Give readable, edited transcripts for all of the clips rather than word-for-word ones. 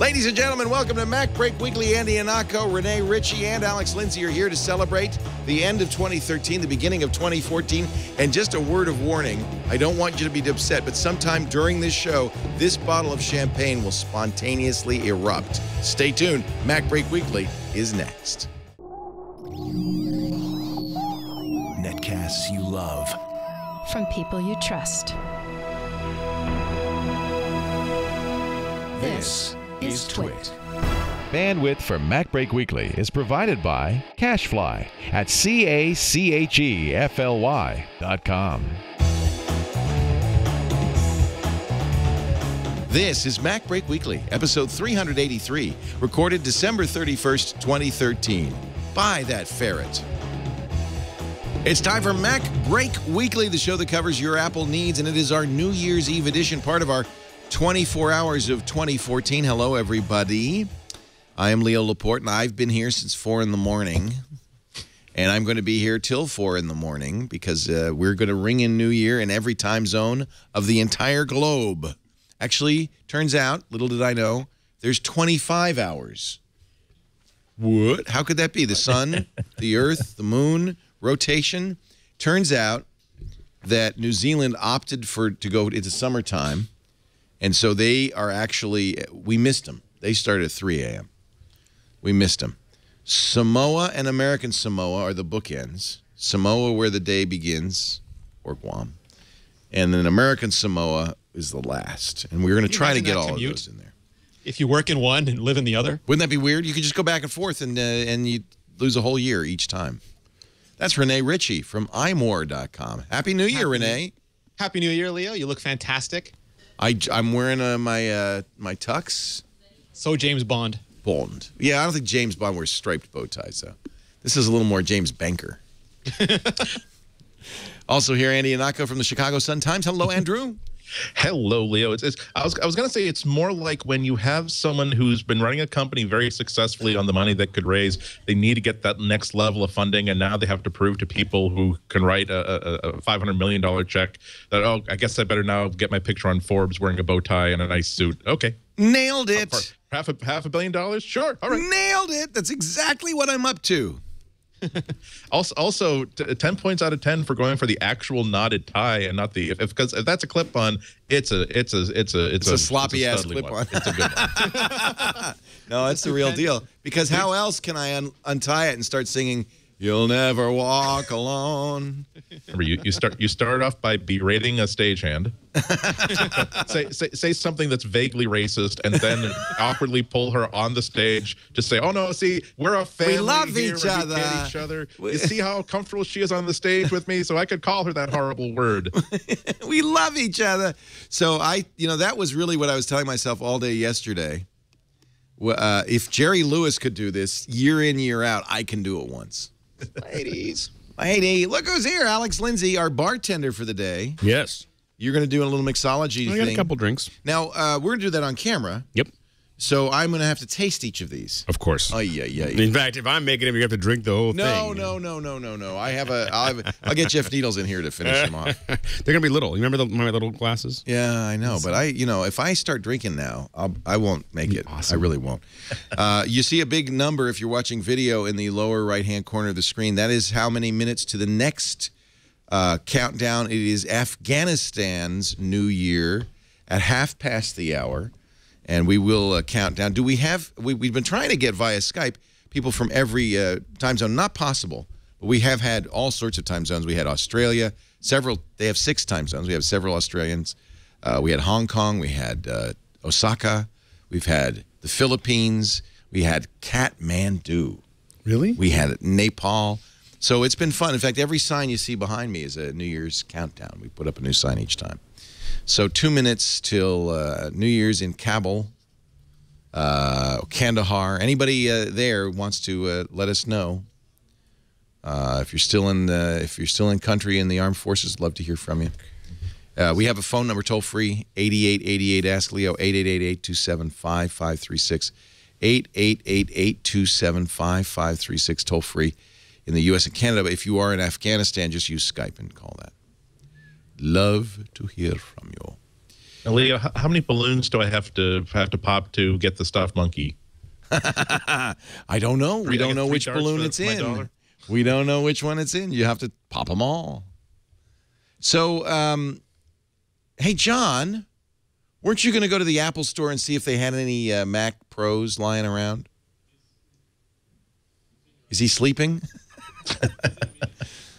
Ladies and gentlemen, welcome to MacBreak Weekly. Andy Anako, Renee Ritchie, and Alex Lindsay are here to celebrate the end of 2013, the beginning of 2014. And just a word of warning, I don't want you to be upset, but sometime during this show, this bottle of champagne will spontaneously erupt. Stay tuned. MacBreak Weekly is next. Netcasts you love. From people you trust. This is Twit. Bandwidth for MacBreak Weekly is provided by CacheFly at CACHEFLY.com. This is MacBreak Weekly, episode 383, recorded December 31st, 2013. Buy that ferret. It's time for MacBreak Weekly, the show that covers your Apple needs, and it is our New Year's Eve edition, part of our 24 hours of 2014. Hello, everybody. I am Leo Laporte, and I've been here since 4 in the morning, and I'm going to be here till 4 in the morning because we're going to ring in New Year in every time zone of the entire globe. Actually, turns out, little did I know, there's 25 hours. What? How could that be? The sun, the earth, the moon, rotation. Turns out that New Zealand opted to go into summertime, and so they are actually, we missed them. They started at 3 a.m. We missed them. Samoa and American Samoa are the bookends. Samoa where the day begins, or Guam. And then American Samoa is the last. And we're going to try to get all of those in there. If you work in one and live in the other? Wouldn't that be weird? You could just go back and forth and you lose a whole year each time. That's Renee Ritchie from imore.com. Happy New Year, Renee. Happy New Year, Leo. You look fantastic. I'm wearing my tux. So James Bond. Bond. Yeah, I don't think James Bond wears striped bow ties, though. This is a little more James Banker. Also here, Andy Anako from the Chicago Sun-Times. Hello, Andrew. Hello, Leo. I was going to say it's more like when you have someone who's been running a company very successfully on the money that could raise, they need to get that next level of funding, and now they have to prove to people who can write a $500 million check that, oh, I guess I better now get my picture on Forbes wearing a bow tie and a nice suit. Okay. Nailed it. Half a $1 billion? Sure. All right. Nailed it. That's exactly what I'm up to. Also, 10 points out of 10 for going for the actual knotted tie and not the because if that's a clip-on, it's a sloppy ass clip-on. It's a good one. No, it's the real deal. Because how else can I untie it and start singing "You'll Never Walk Alone"? Remember, you start off by berating a stagehand. say something that's vaguely racist, and then awkwardly pull her on the stage to say, "Oh no, see, we're a family. We love here, each other. We get each other. You see how comfortable she is on the stage with me, so I could call her that horrible word." We love each other. So that was really what I was telling myself all day yesterday. If Jerry Lewis could do this year in, year out, I can do it once. Ladies. Lady, look who's here. Alex Lindsay, our bartender for the day. Yes. You're going to do a little mixology thing. I got a couple drinks. Now, we're going to do that on camera. Yep. So I'm going to have to taste each of these. Of course. Oh, yeah. In fact, if I'm making them, you have to drink the whole thing. No. I'll get Jeff Needles in here to finish them off. They're going to be little. You remember my little glasses? Yeah, I know. But if I start drinking now, I won't make it. Awesome. I really won't. You see a big number if you're watching video in the lower right-hand corner of the screen. That is how many minutes to the next countdown. It is Afghanistan's New Year at 1/2 the hour. And we will count down. We've been trying to get via Skype people from every time zone. Not possible. But we have had all sorts of time zones. We had Australia. They have 6 time zones. We have several Australians. We had Hong Kong. We had Osaka. We've had the Philippines. We had Kathmandu. Really? We had Nepal. So it's been fun. In fact, every sign you see behind me is a New Year's countdown. We put up a new sign each time. So 2 minutes till New Year's in Kabul, Kandahar. Anybody there wants to let us know. If you're still in country in the armed forces, love to hear from you. We have a phone number toll free 8888 Ask Leo 888-827-5536 888-827-5536 toll free in the U.S. and Canada. But if you are in Afghanistan, just use Skype and call that. Love to hear from you. Now, Leo, how many balloons do I have to pop to get the stuffed monkey? I don't know. We don't know which balloon it's in. We don't know which one it's in. You have to pop them all. So, hey, John, weren't you going to go to the Apple store and see if they had any Mac Pros lying around? Is he sleeping?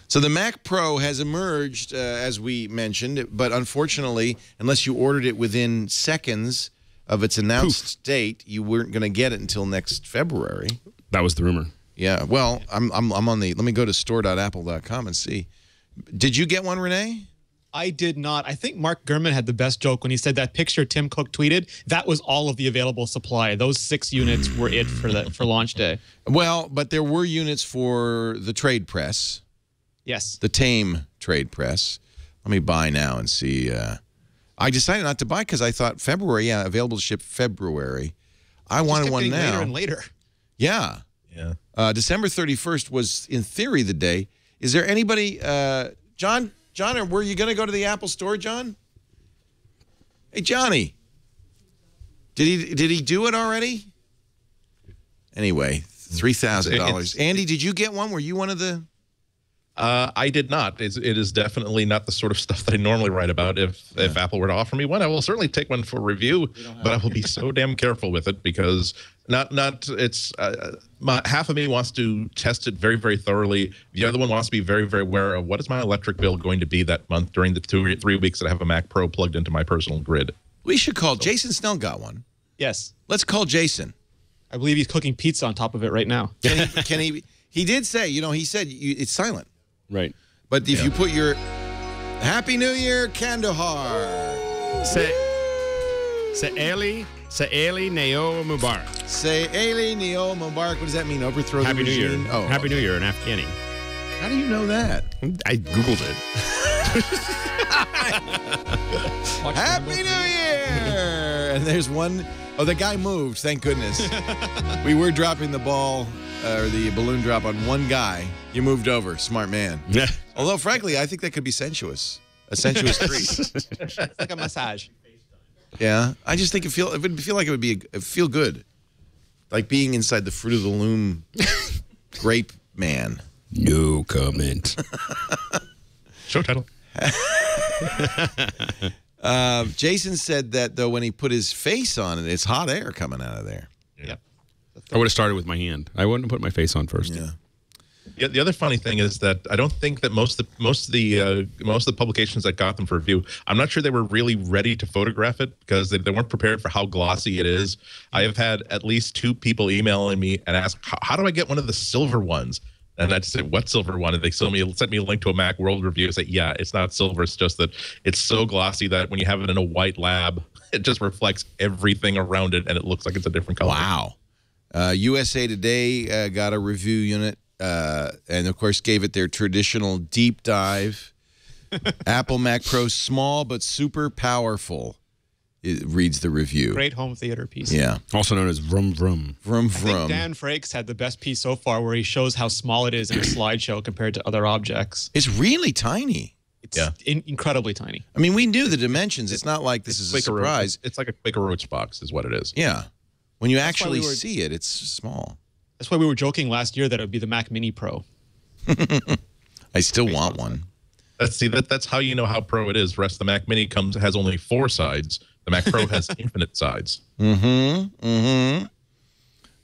So the Mac Pro has emerged, as we mentioned, but unfortunately, unless you ordered it within seconds of its announced date, you weren't going to get it until next February. That was the rumor. Yeah, well, I'm on the, let me go to store.apple.com and see. Did you get one, Renee? I did not. I think Mark Gurman had the best joke when he said that picture Tim Cook tweeted, that was all of the available supply. Those 6 units were it for launch day. Well, but there were units for the trade press. Yes. The tame trade press. Let me buy now and see. I decided not to buy because I thought February, yeah, available to ship February. I wanted one now. Later and later. Yeah. Yeah. December 31st was, in theory, the day. Is there anybody, John, were you going to go to the Apple store, John? Hey, Johnny. Did he do it already? Anyway, $3,000. Andy, did you get one? Were you one of the... I did not. It is definitely not the sort of stuff that I normally write about. If Apple were to offer me one, I will certainly take one for review, but I will be so damn careful with it because it's half of me wants to test it very, very thoroughly. The other one wants to be very, very aware of what is my electric bill going to be that month during the 2 or 3 weeks that I have a Mac Pro plugged into my personal grid. We should call Jason Snell. Got one. Yes. Let's call Jason. I believe he's cooking pizza on top of it right now. Can he? He did say, he said it's silent. Right. But if you put your Happy New Year, Kandahar. Say Eli Neo Mubarak. Say Eli Neo Mubarak. What does that mean? Overthrow Happy the New regime? Year. Oh, Happy New Year in Afghani. How do you know that? I Googled it. Happy New Year! And there's one. Oh, the guy moved. Thank goodness. We were dropping the ball, or the balloon drop on one guy. You moved over. Smart man. Yeah. Although, frankly, I think that could be sensuous. A sensuous treat. It's like a massage. Yeah. I just think it would feel like it would be feel good. Like being inside the Fruit of the Loom grape man. No comment. Show title. Jason said that, though, when he put his face on it, it's hot air coming out of there. Yep. I would have started with my hand. I wouldn't have put my face on first. Yeah. Yeah, the other funny thing is that I don't think that most of the publications that got them for review, I'm not sure they were really ready to photograph it because they weren't prepared for how glossy it is. I have had at least 2 people emailing me and ask, how do I get one of the silver ones? And I just said, what silver one? And they sent me a link to a Mac World review. I said, yeah, it's not silver. It's just that it's so glossy that when you have it in a white lab, it just reflects everything around it and it looks like it's a different color. Wow. USA Today got a review unit. And, of course, gave it their traditional deep dive. Apple Mac Pro, small but super powerful, it reads the review. Great home theater piece. Yeah. Also known as Vroom Vroom. Vroom I think Vroom. Dan Frakes had the best piece so far where he shows how small it is in a slideshow compared to other objects. It's really tiny. It's incredibly tiny. I mean, we knew the dimensions. It's not like this is a surprise. It's like a Quaker Oats box is what it is. Yeah. When you actually see it, it's small. That's why we were joking last year that it would be the Mac Mini Pro. I still want one. That's how you know how pro it is. The rest of the Mac Mini has only 4 sides. The Mac Pro has infinite sides. My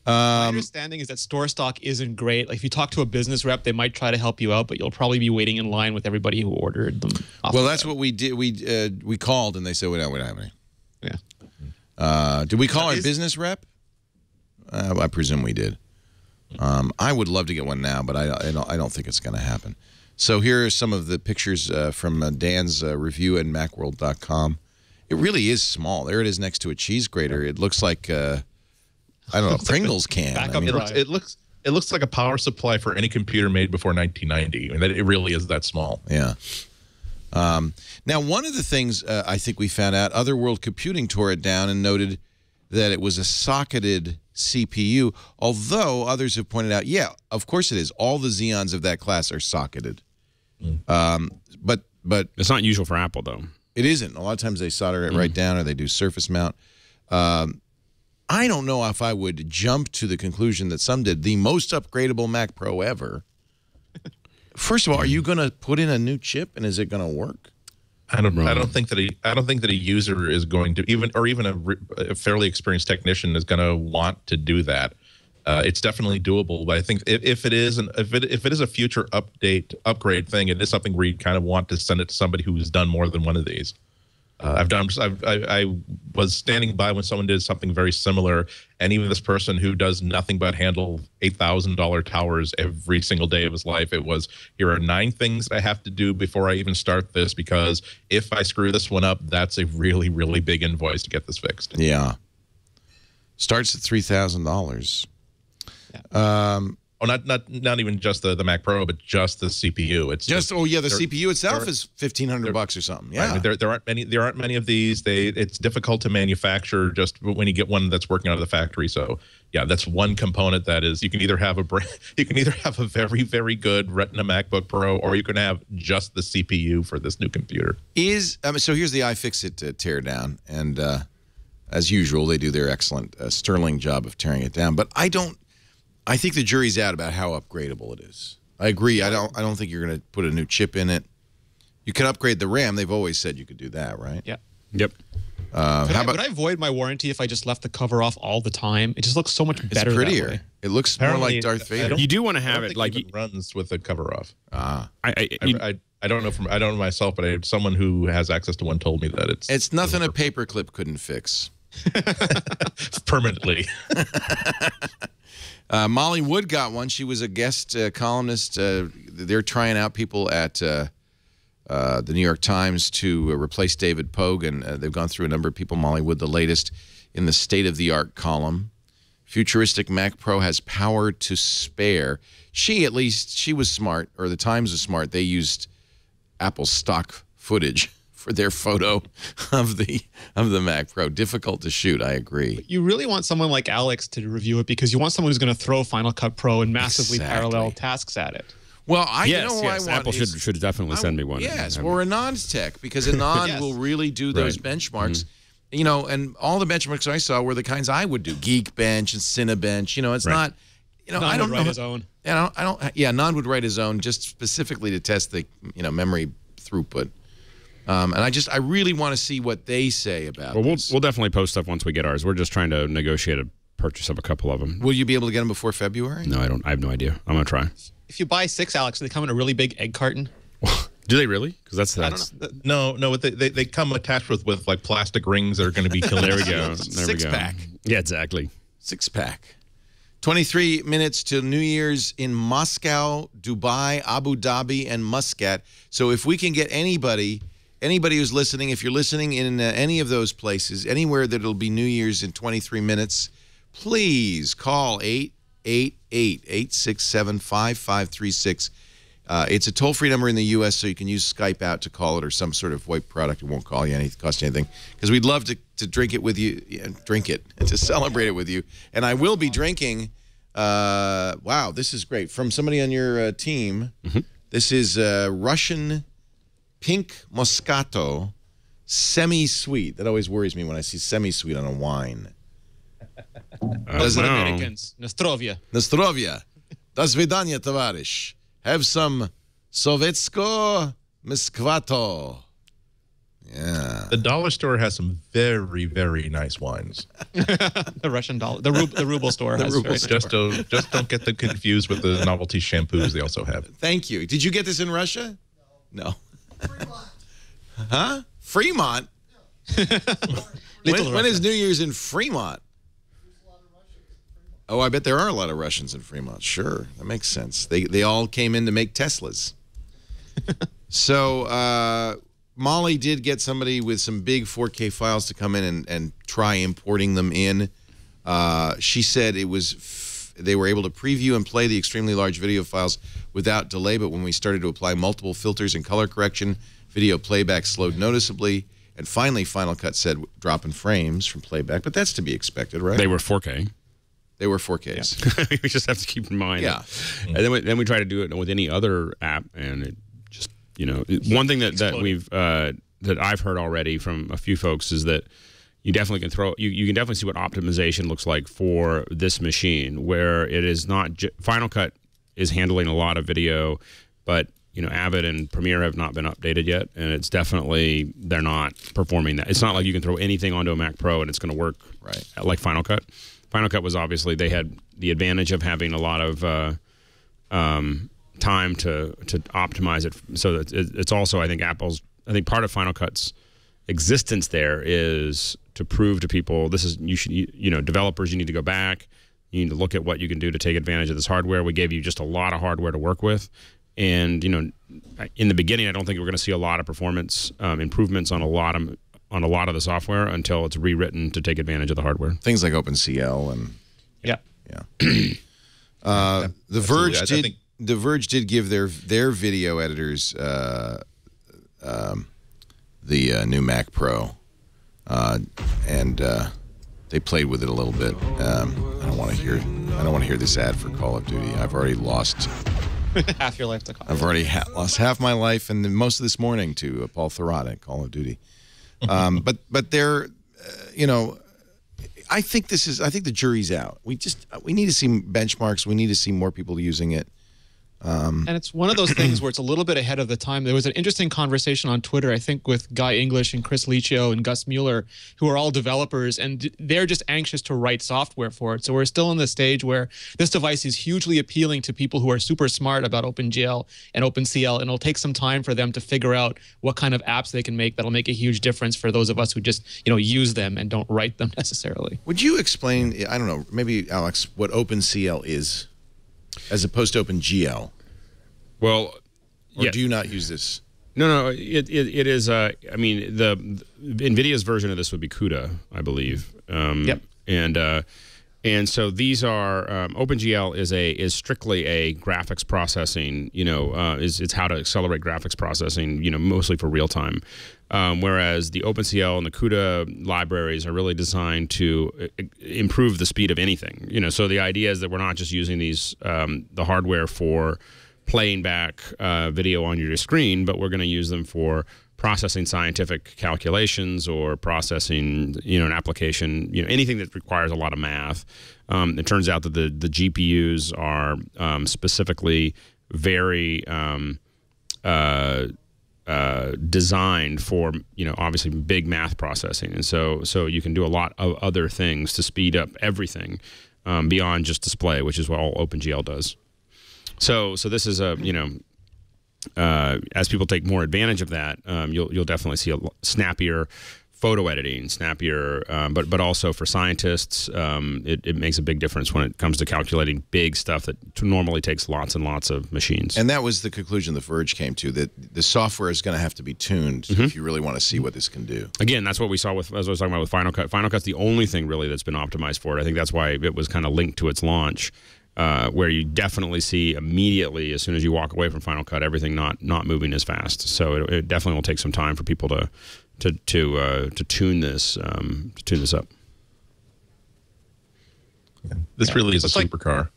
understanding is that store stock isn't great. Like if you talk to a business rep, they might try to help you out, but you'll probably be waiting in line with everybody who ordered them. Well, that's what we did. We called and they said we don't have any. Yeah. Did we call our business rep? I presume we did. I would love to get one now, but I don't think it's going to happen. So here are some of the pictures from Dan's review at macworld.com. It really is small. There it is next to a cheese grater. It looks like I don't know, a Pringles can. Backup drive. It looks like a power supply for any computer made before 1990. I mean, it really is that small. Yeah. Now, one of the things I think we found out, Otherworld Computing tore it down and noted that it was a socketed CPU, although others have pointed out, yeah, of course it is. All the Xeons of that class are socketed. But It's not usual for Apple, though. It isn't. A lot of times they solder it right down or they do surface mount. I don't know if I would jump to the conclusion that some did. The most upgradable Mac Pro ever. First of all, are you going to put in a new chip and is it going to work? I don't think that a user is going to even a fairly experienced technician is going to want to do that. It's definitely doable, but I think if it is a future upgrade thing, it is something where you kind of want to send it to somebody who's done more than one of these. I was standing by when someone did something very similar, and even this person who does nothing but handle $8,000 towers every single day of his life, it was, here are 9 things I have to do before I even start this, because if I screw this one up, that's a really, really big invoice to get this fixed. Yeah. Starts at $3,000. Oh, not even just the Mac Pro, but just the CPU. It's just the CPU itself is $1,500 or something. Yeah, I mean, there aren't many of these. It's difficult to manufacture just when you get one that's working out of the factory. So yeah, that's one component that is, you can either have a very, very good Retina MacBook Pro, or you can have just the CPU for this new computer. So here's the iFixit teardown, and as usual, they do their excellent sterling job of tearing it down. But I think the jury's out about how upgradable it is. I agree. I don't think you're going to put a new chip in it. You can upgrade the RAM. They've always said you could do that, right? Yeah. Yep. Would I void my warranty if I just left the cover off all the time? It just looks so much better. It's prettier. It looks more like Darth Vader. You do want to have it like it runs with the cover off. I don't know myself, but someone who has access to one told me that it's nothing a paperclip couldn't fix. Permanently. Molly Wood got one. She was a guest columnist. They're trying out people at the New York Times to replace David Pogue, and they've gone through a number of people. Molly Wood, the latest in the state-of-the-art column. Futuristic Mac Pro has power to spare. She was smart, or the Times was smart. They used Apple's stock footage for their photo of the Mac Pro. Difficult to shoot, I agree. But you really want someone like Alex to review it, because you want someone who's going to throw Final Cut Pro and massively parallel tasks at it. Well, I want Apple should definitely send me one. Yes, or Anand's tech, because Anand will really do those benchmarks. You know, and all the benchmarks I saw were the kinds I would do: Geekbench and Cinebench. You know, it's not. You know, I don't write his own. Anand would write his own just specifically to test the memory throughput. And I really want to see what they say about this. We'll definitely post stuff once we get ours. We're just trying to negotiate a purchase of a couple of them. Will you be able to get them before February? No, I don't. I have no idea. I'm gonna try. If you buy 6, Alex, they come in a really big egg carton. Do they really? Because that's no. They come attached with like plastic rings that are going to be killed. There we go. Six-pack. Yeah, exactly. 6-pack. 23 minutes till New Year's in Moscow, Dubai, Abu Dhabi, and Muscat. So if we can get anybody who's listening, if you're listening in any of those places, anywhere that it'll be New Year's in 23 minutes, please call 888-867-5536. It's a toll-free number in the U.S., so you can use Skype out to call it, or some sort of VoIP product. It won't cost you anything, because we'd love to drink it with you, drink it, and to celebrate it with you. And I will be drinking, wow, this is great, from somebody on your team. This is Russian Pink Moscato, semi-sweet. That always worries me when I see semi-sweet on a wine. Americans. Nostrovia. Nostrovia. До свидания, товарищ. Have some Sovetsko Moskvato. Yeah. The dollar store has some very, very nice wines. The Russian dollar, the ruble store. Just don't get them confused with the novelty shampoos they also have. Thank you. Did you get this in Russia? No. Fremont. Huh? Fremont? When is New Year's in Fremont? Oh, I bet there are a lot of Russians in Fremont. Sure, that makes sense. They all came in to make Teslas. So Molly did get somebody with some big 4K files to come in and try importing them in. She said they were able to preview and play the extremely large video files without delay, but when we started to apply multiple filters and color correction, video playback slowed noticeably. And finally, Final Cut said drop in frames from playback, but that's to be expected, right? They were 4K. They were 4Ks. Yeah. We just have to keep in mind. Yeah. And then we try to do it with any other app, and it just, one thing that we've that I've heard already from a few folks is that you definitely can you can definitely see what optimization looks like for this machine, where it is not Final Cut is handling a lot of video, but Avid and Premiere have not been updated yet, and it's definitely they're not performing that. It's not like you can throw anything onto a Mac Pro and it's going to work like Final Cut. Final Cut was obviously they had the advantage of having a lot of time to optimize it, so that it's also I think part of Final Cut's existence there is to prove to people developers, you need to go back, you need to look at what you can do to take advantage of this hardware. We gave you just a lot of hardware to work with, and in the beginning I don't think we're going to see a lot of performance improvements on a lot of the software until it's rewritten to take advantage of the hardware. Things like OpenCL and The Verge did give their video editors the new Mac Pro, and they played with it a little bit. I don't want to hear this ad for Call of Duty. I've already lost half your life to Call of Duty. I've already lost half my life and most of this morning to Paul Thurrott at Call of Duty. But they're, I think the jury's out. We need to see benchmarks. We need to see more people using it. And it's one of those things where it's a little bit ahead of the time. There was an interesting conversation on Twitter, I think, with Guy English and Chris Liccio and Gus Mueller, who are all developers, and they're just anxious to write software for it. So we're still in the stage where this device is hugely appealing to people who are super smart about OpenGL and OpenCL, and it'll take some time for them to figure out what kind of apps they can make that'll make a huge difference for those of us who just, use them and don't write them necessarily. Would you explain, I don't know, maybe, Alex, what OpenCL is? As opposed to OpenGL. Well, or do you not use this? No. It is. I mean, the NVIDIA's version of this would be CUDA, I believe. Yep. And so these are OpenGL is strictly a graphics processing. It's how to accelerate graphics processing. Mostly for real time. Whereas the OpenCL and the CUDA libraries are really designed to improve the speed of anything. So the idea is that we're not just using these the hardware for playing back video on your screen, but we're going to use them for processing scientific calculations or processing, an application, anything that requires a lot of math. It turns out that the GPUs are specifically very designed for, obviously big math processing. And so you can do a lot of other things to speed up everything beyond just display, which is what all OpenGL does. So this is as people take more advantage of that, you'll definitely see a snappier photo editing, but also for scientists, it makes a big difference when it comes to calculating big stuff that normally takes lots and lots of machines. And that was the conclusion The Verge came to, that the software is going to have to be tuned if you really want to see what this can do. Again, that's what we saw as I was talking about with Final Cut. Final Cut's the only thing really that's been optimized for it. I think that's why it was kind of linked to its launch. Where you definitely see immediately, as soon as you walk away from Final Cut, everything not moving as fast. So it definitely will take some time for people to tune this up. This really is a supercar.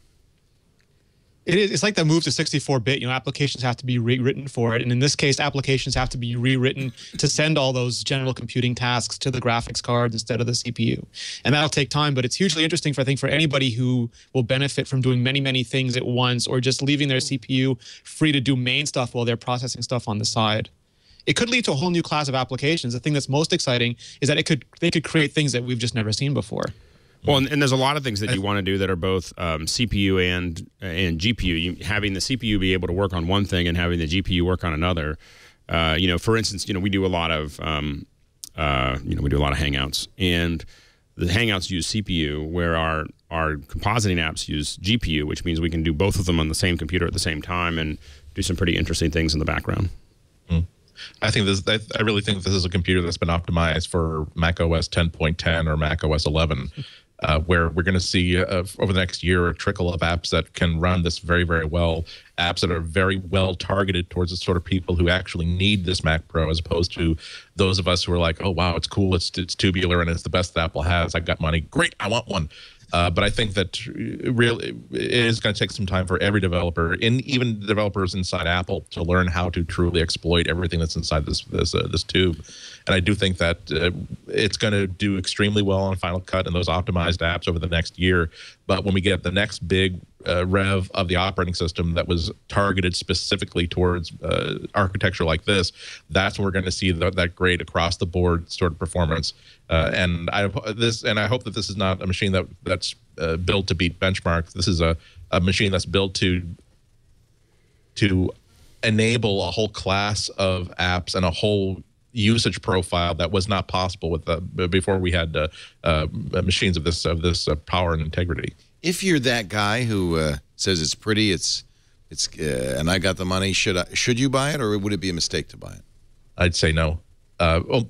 It is. It's like the move to 64-bit. Applications have to be rewritten for it, and in this case, applications have to be rewritten to send all those general computing tasks to the graphics card instead of the CPU, and that'll take time. But it's hugely interesting for anybody who will benefit from doing many things at once, or just leaving their CPU free to do main stuff while they're processing stuff on the side. It could lead to a whole new class of applications. The thing that's most exciting is that they could create things that we've just never seen before. Well, and there's a lot of things that you want to do that are both CPU and GPU. Having the CPU be able to work on one thing and having the GPU work on another. For instance, we do a lot of Hangouts, and the Hangouts use CPU, where our compositing apps use GPU, which means we can do both of them on the same computer at the same time and do some pretty interesting things in the background. I really think this is a computer that's been optimized for Mac OS 10.10 or Mac OS 11. Where we're going to see over the next year a trickle of apps that can run this very, very well, apps that are very well targeted towards the sort of people who actually need this Mac Pro, as opposed to those of us who are like, oh, wow, it's cool, it's tubular, and it's the best that Apple has. I got money. Great, I want one. But I think that really it is going to take some time for every developer, and even developers inside Apple, to learn how to truly exploit everything that's inside this tube. And I do think that it's going to do extremely well on Final Cut and those optimized apps over the next year. But when we get the next big rev of the operating system that was targeted specifically towards architecture like this, that's when we're going to see that great across the board sort of performance. And I hope that this is not a machine that's built to beat benchmarks. This is a machine that's built to enable a whole class of apps and a whole usage profile that was not possible with before we had machines of this power and integrity. If you're that guy who says it's pretty, it's and I got the money, should you buy it, or would it be a mistake to buy it? I'd say no. Well,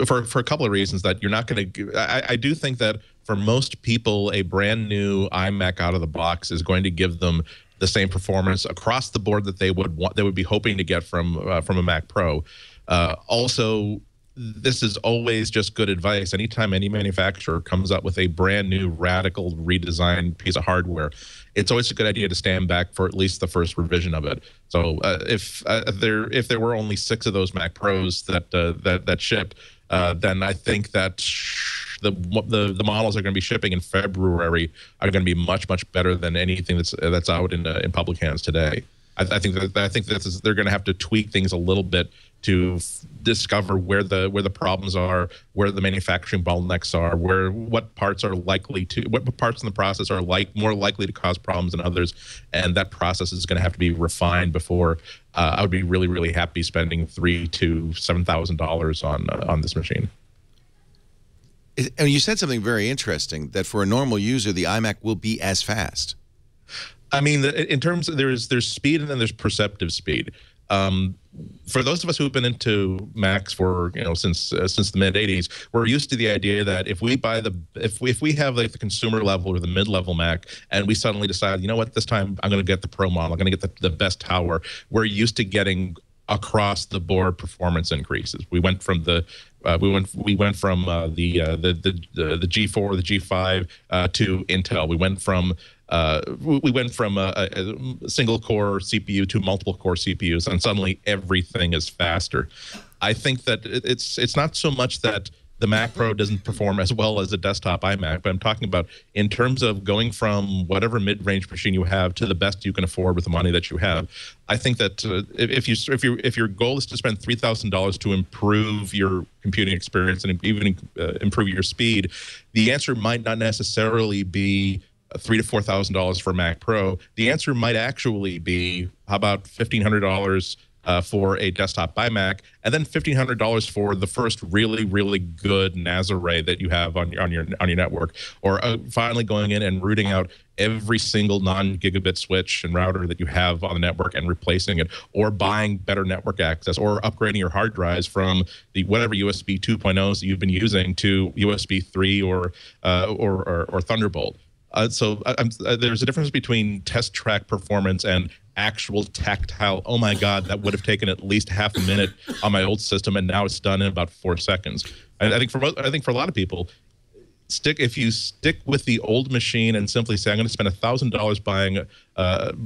for a couple of reasons. That you're not going to. I do think that for most people, a brand new iMac out of the box is going to give them the same performance across the board that they would be hoping to get from a Mac Pro. Also, this is always just good advice. Anytime any manufacturer comes up with a brand new, radical, redesigned piece of hardware, it's always a good idea to stand back for at least the first revision of it. So if there were only 6 of those Mac Pros that shipped, then I think that the models are going to be shipping in February are going to be much better than anything that's out in public hands today. I think they're going to have to tweak things a little bit to discover where the problems are, where the manufacturing bottlenecks are, what parts in the process are more likely to cause problems than others, and that process is going to have to be refined before I would be really happy spending $3,000 to $7,000 on this machine. And you said something very interesting, that for a normal user, the iMac will be as fast. I mean, in terms of there's speed and then there's perceptive speed. For those of us who have been into Macs for since the mid '80s, we're used to the idea that if we have like the consumer level or the mid-level Mac, and we suddenly decide, this time I'm going to get the Pro model, I'm going to get the best tower, we're used to getting across the board performance increases. We went from the G4, the G5 to Intel. We went from a single core CPU to multiple core CPUs, and suddenly everything is faster. I think that it's not so much that the Mac Pro doesn't perform as well as a desktop iMac, but I'm talking about in terms of going from whatever mid-range machine you have to the best you can afford with the money that you have. I think that if your goal is to spend $3,000 to improve your computing experience and even improve your speed, the answer might not necessarily be $3,000 to $4,000 for Mac Pro. The answer might actually be, how about $1,500 for a desktop iMac, and then $1,500 for the first really good NAS array that you have on your network, or finally going in and rooting out every single non-gigabit switch and router that you have on the network and replacing it, or buying better network access, or upgrading your hard drives from the whatever USB 2.0s that you've been using to USB 3 or Thunderbolt. So there's a difference between test track performance and actual tactile. Oh my God, that would have taken at least half a minute on my old system, and now it's done in about 4 seconds. I think for a lot of people, if you stick with the old machine and simply say, I'm going to spend $1,000 buying,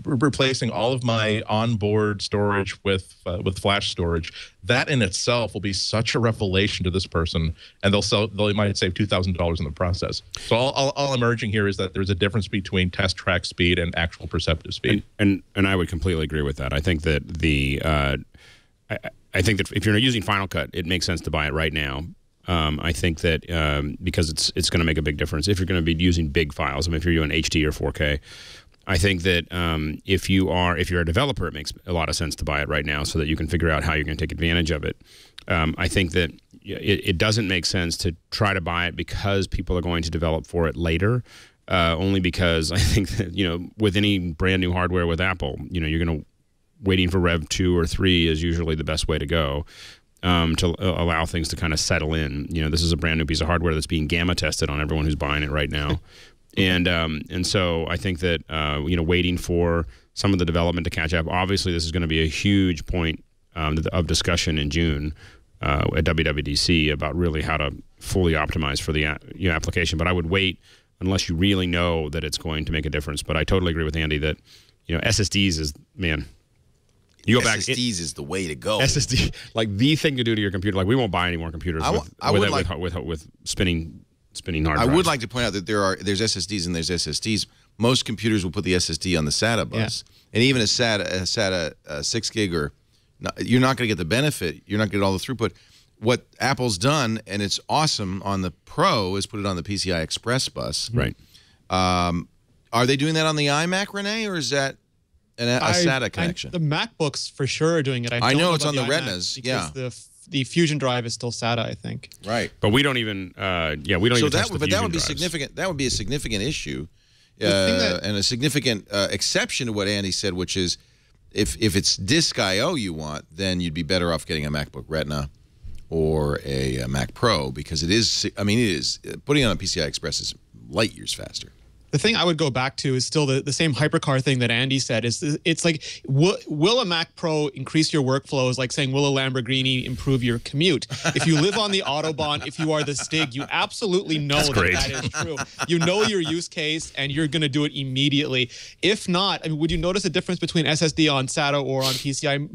replacing all of my onboard storage with flash storage, that in itself will be such a revelation to this person, and they might save $2,000 in the process. So all I'm urging here is that there's a difference between test track speed and actual perceptive speed. And I would completely agree with that. I think that I think that if you're using Final Cut, it makes sense to buy it right now. I think that because it's going to make a big difference if you're going to be using big files. I mean, if you're doing HD or 4K, I think that if you're a developer, it makes a lot of sense to buy it right now so that you can figure out how you're going to take advantage of it. I think that it doesn't make sense to try to buy it because people are going to develop for it later. Only because I think that with any brand new hardware with Apple, you're going to waiting for Rev 2 or 3 is usually the best way to go. To allow things to kind of settle in. This is a brand new piece of hardware that's being gamma tested on everyone who's buying it right now. And so I think that, waiting for some of the development to catch up. Obviously, this is going to be a huge point of discussion in June at WWDC about really how to fully optimize for the application. But I would wait unless you really know that it's going to make a difference. But I totally agree with Andy that, SSDs is, man, you go back. SSDs is the way to go. SSD, like the thing to do to your computer. Like we won't buy any more computers with spinning hard drives. I would like to point out that there's SSDs and there's SSDs. Most computers will put the SSD on the SATA bus, and even a SATA 6 gig you're not going to get the benefit. You're not going to get all the throughput. What Apple's done, and it's awesome on the Pro, is put it on the PCI Express bus. Right. Are they doing that on the iMac, Renee, or is that a SATA connection? The MacBooks for sure are doing it. I know it's on the Retinas. Yeah. The Fusion drive is still SATA, I think. Right. But we don't even. We don't even touch the Fusion that would be drives. significant. That would be a significant issue, and a significant exception to what Andy said, which is, if it's disk I/O you want, then you'd be better off getting a MacBook Retina or a Mac Pro, because it is. I mean, it is putting it on PCI Express is light years faster. The thing I would go back to is still the same hypercar thing that Andy said. It's like, will a Mac Pro increase your workflow? Is like saying, will a Lamborghini improve your commute? If you live on the Autobahn, if you are the Stig, you absolutely know that is true. You know your use case, and you're going to do it immediately. If not, I mean, would you notice a difference between SSD on SATA or on PCI?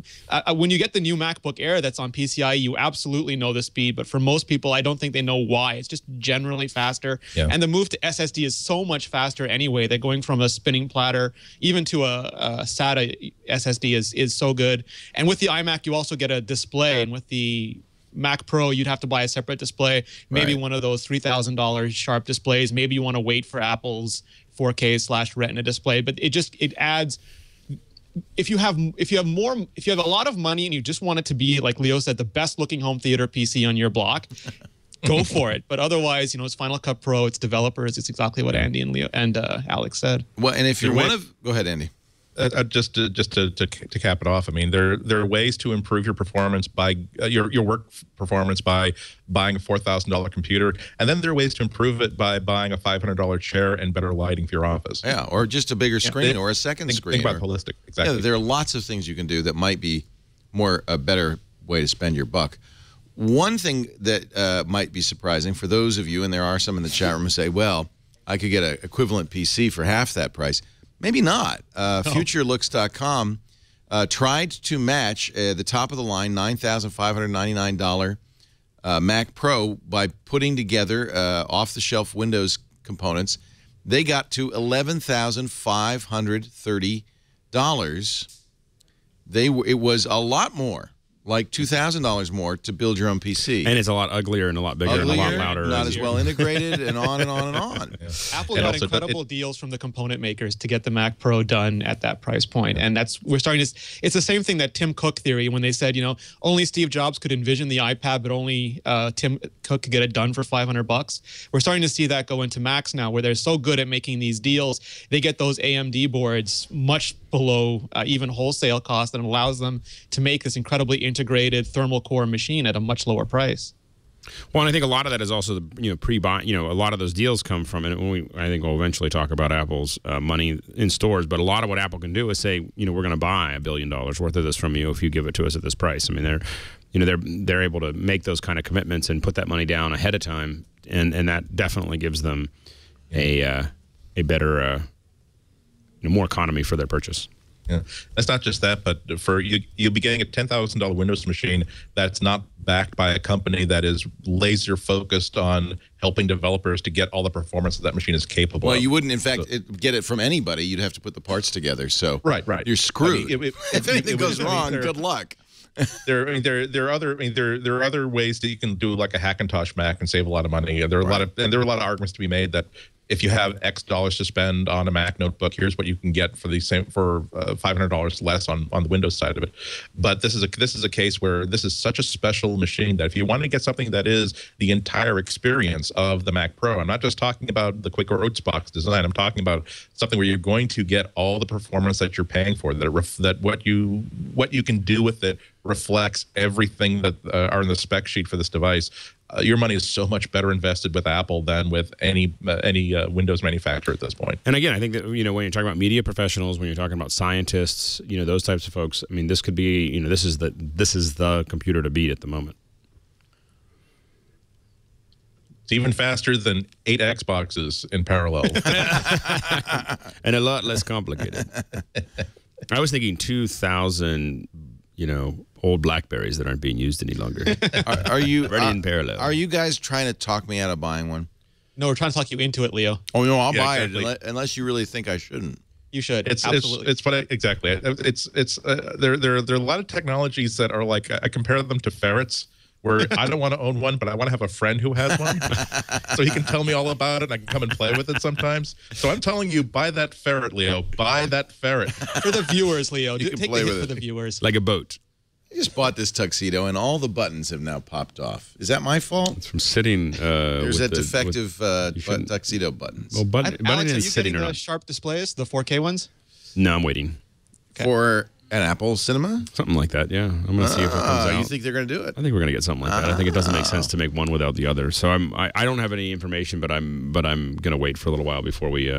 When you get the new MacBook Air that's on PCI, you absolutely know the speed. But for most people, I don't think they know why. It's just generally faster. Yeah. And the move to SSD is so much faster anyway. They're going from a spinning platter even to a SATA SSD is so good. And with the iMac, you also get a display, and with the Mac Pro, you'd have to buy a separate display, maybe one of those $3,000 Sharp displays. Maybe you want to wait for Apple's 4K/Retina display, but it adds. If you have a lot of money and you just want it to be, like Leo said, the best looking home theater PC on your block, go for it. But otherwise, it's Final Cut Pro, it's developers, it's exactly what Andy and Leo and Alex said. Well, and if you're go ahead, Andy. Just to cap it off, I mean, there are ways to improve your performance by your work performance by buying a $4,000 computer, and then there are ways to improve it by buying a $500 chair and better lighting for your office. Yeah, or just a bigger screen or a second screen. Think about holistic. Exactly. Yeah, there are lots of things you can do that might be a better way to spend your buck. One thing that might be surprising for those of you, and there are some in the chat room who say, well, I could get an equivalent PC for half that price. Maybe not. Futurelooks.com tried to match the top-of-the-line $9,599 Mac Pro by putting together off-the-shelf Windows components. They got to $11,530. It was a lot more. Like $2,000 more to build your own PC. And it's a lot uglier and a lot bigger and a lot louder. Not as well integrated, and on and on and on. Yeah. Apple got incredible deals from the component makers to get the Mac Pro done at that price point. And we're starting to, it's the same thing that Tim Cook theory, when they said, only Steve Jobs could envision the iPad, but only Tim Cook could get it done for $500. We're starting to see that go into Macs now, where they're so good at making these deals. They get those AMD boards much below even wholesale cost, and allows them to make this incredibly integrated thermal core machine at a much lower price. Well, and I think a lot of that is also the pre-buy. A lot of those deals come from, and I think we'll eventually talk about Apple's money in stores. But a lot of what Apple can do is say, we're going to buy $1 billion worth of this from you if you give it to us at this price. I mean, they're able to make those kind of commitments and put that money down ahead of time, and that definitely gives them a better more economy for their purchase. Yeah, that's not just that, but you'll be getting a $10,000 Windows machine that's not backed by a company that is laser focused on helping developers to get all the performance that machine is capable of. Well, you wouldn't, in fact, get it from anybody. You'd have to put the parts together. So right, you're screwed. If anything goes wrong, good luck. There are other ways that you can do, like a Hackintosh Mac, and save a lot of money. There are a lot of arguments to be made that if you have X dollars to spend on a Mac notebook, here's what you can get for $500 less on the Windows side of it. But this is a case where this is such a special machine that if you want to get something that is the entire experience of the Mac Pro, I'm not just talking about the Quaker Oats box design. I'm talking about something where you're going to get all the performance that you're paying for. That what you can do with it reflects everything that are in the spec sheet for this device. Your money is so much better invested with Apple than with any Windows manufacturer at this point. And again, I think that when you're talking about media professionals, when you're talking about scientists, those types of folks, I mean, this could be, this is the computer to beat at the moment. It's even faster than 8 Xboxes in parallel. And a lot less complicated. I was thinking 2,000, old Blackberries that aren't being used any longer. Are you Running in parallel. Are you guys trying to talk me out of buying one? No, we're trying to talk you into it, Leo. Oh no, I'll Yeah, buy exactly. it unless you really think I shouldn't. You should. It's Absolutely. it's funny, exactly. There are a lot of technologies that are like, I compare them to ferrets, where I don't want to own one, but I want to have a friend who has one, so he can tell me all about it, and I can come and play with it sometimes. So I'm telling you, buy that ferret, Leo. Buy that ferret. For the viewers, Leo. You can Take play the hit with for it. the viewers. Like a boat. I just bought this tuxedo, and all the buttons have now popped off. Is that my fault? It's from sitting. There's with that defective shouldn't- tuxedo buttons Well, button Alex, are is you sitting getting or the not. sharp displays, the 4K ones? No, I'm waiting. for an Apple Cinema. Something like that. Yeah, I'm gonna see if it comes out. You think they're going to do it? I think we're gonna get something like that. I think it doesn't make sense to make one without the other. So I don't have any information, but I'm gonna wait for a little while before we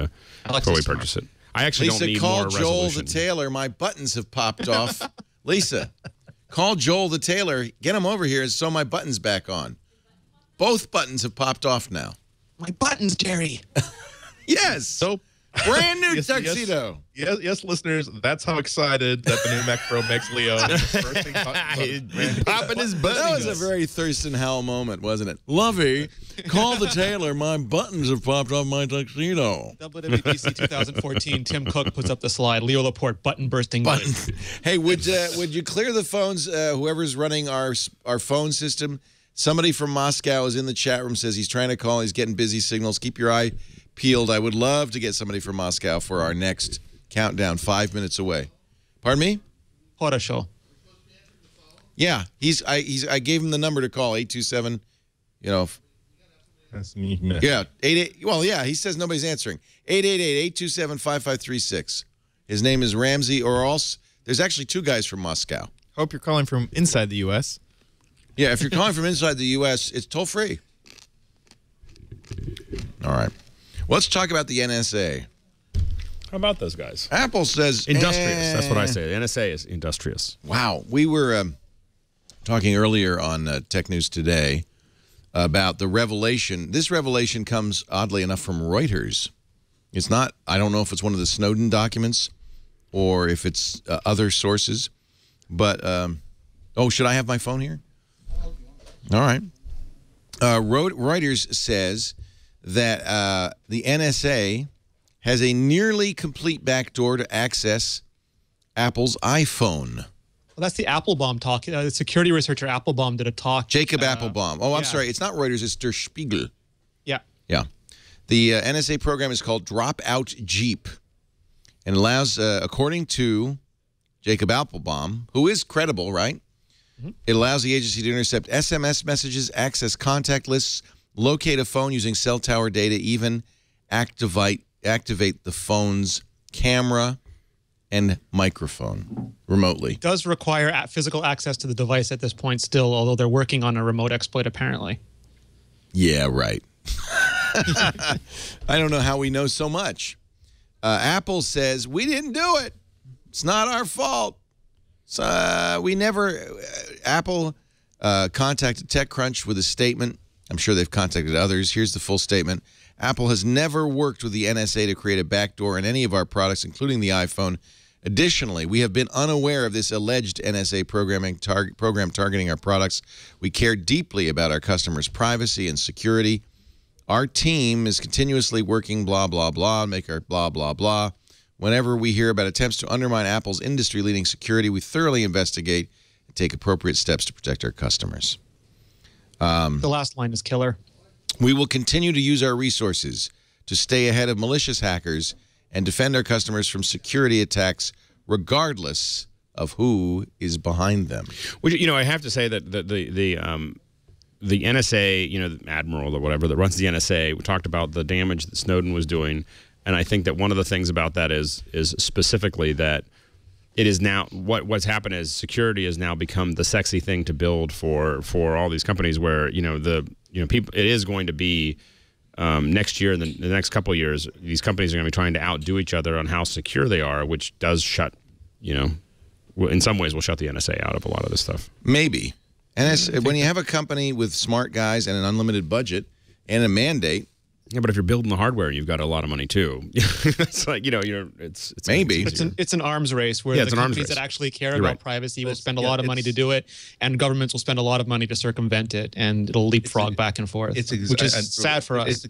purchase it. I actually don't Lisa, need call more Joel resolution. the tailor. My buttons have popped off. Lisa, call Joel the tailor. Get him over here and sew my buttons back on. Both buttons have popped off now. My buttons, Jerry. Yes. So Brand new Yes, tuxedo. yes, listeners, that's how excited that the new Mac Pro makes Leo. Bursting buttons. Popping his buttons. That was a very Thurston Howell moment, wasn't it? Lovey, call the tailor. My buttons have popped off my tuxedo. WWDC 2014, Tim Cook puts up the slide. Leo Laporte, button bursting. Button. Hey, would you clear the phones? Whoever's running our phone system. Somebody from Moscow is in the chat room. Says he's trying to call. He's getting busy signals. Keep your eye peeled. I would love to get somebody from Moscow for our next countdown. 5 minutes away. Pardon me? Horosho. Yeah, I gave him the number to call. 827. That's me. Yeah, 88. Well, yeah, he says nobody's answering. 888-827-5536. His name is Ramsey, or else there's actually two guys from Moscow. Hope you're calling from inside the U.S. Yeah, if you're calling from inside the U.S., it's toll free. All right. Let's talk about the NSA. How about those guys? Apple says Industrious. That's what I say. The NSA is industrious. Wow. We were talking earlier on Tech News Today about the revelation. This revelation comes, oddly enough, from Reuters. It's not, I don't know if it's one of the Snowden documents or if it's other sources. But, oh, should I have my phone here? All right. Reuters says that the NSA has a nearly complete backdoor to access Apple's iPhone. Well, that's the Applebaum talk. The security researcher Applebaum did a talk. Jacob Applebaum. Oh, I'm yeah. sorry. It's not Reuters. It's Der Spiegel. Yeah. Yeah. The NSA program is called Dropout Jeep and allows, according to Jacob Applebaum, who is credible, right? Mm-hmm. It allows the agency to intercept SMS messages, access contact lists, locate a phone using cell tower data, even activate the phone's camera and microphone remotely. It does require physical access to the device at this point still, although they're working on a remote exploit apparently. Yeah, right. I don't know how we know so much. Apple says, we didn't do it. It's not our fault. So we never, Apple contacted TechCrunch with a statement. I'm sure they've contacted others. Here's the full statement. Apple has never worked with the NSA to create a backdoor in any of our products, including the iPhone. Additionally, we have been unaware of this alleged NSA program targeting our products. We care deeply about our customers' privacy and security. Our team is continuously working blah, blah, blah, make our blah, blah, blah. Whenever we hear about attempts to undermine Apple's industry-leading security, we thoroughly investigate and take appropriate steps to protect our customers. The last line is killer. We will continue to use our resources to stay ahead of malicious hackers and defend our customers from security attacks, regardless of who is behind them. Which, I have to say that the NSA, the admiral or whatever that runs the NSA, we talked about the damage that Snowden was doing, and I think that one of the things about that is specifically that it is now what's happened is security has now become the sexy thing to build for all these companies. Where people, it is going to be next year and the next couple of years, these companies are going to be trying to outdo each other on how secure they are, which does shut, in some ways will shut the NSA out of a lot of this stuff. Maybe. And when you have a company with smart guys and an unlimited budget, and a mandate. Yeah, but if you're building the hardware, you've got a lot of money too. It's like it's Maybe. It's an arms race where the companies that actually care about privacy will spend a lot of money to do it, and governments will spend a lot of money to circumvent it, and it'll leapfrog back and forth, which is sad for us.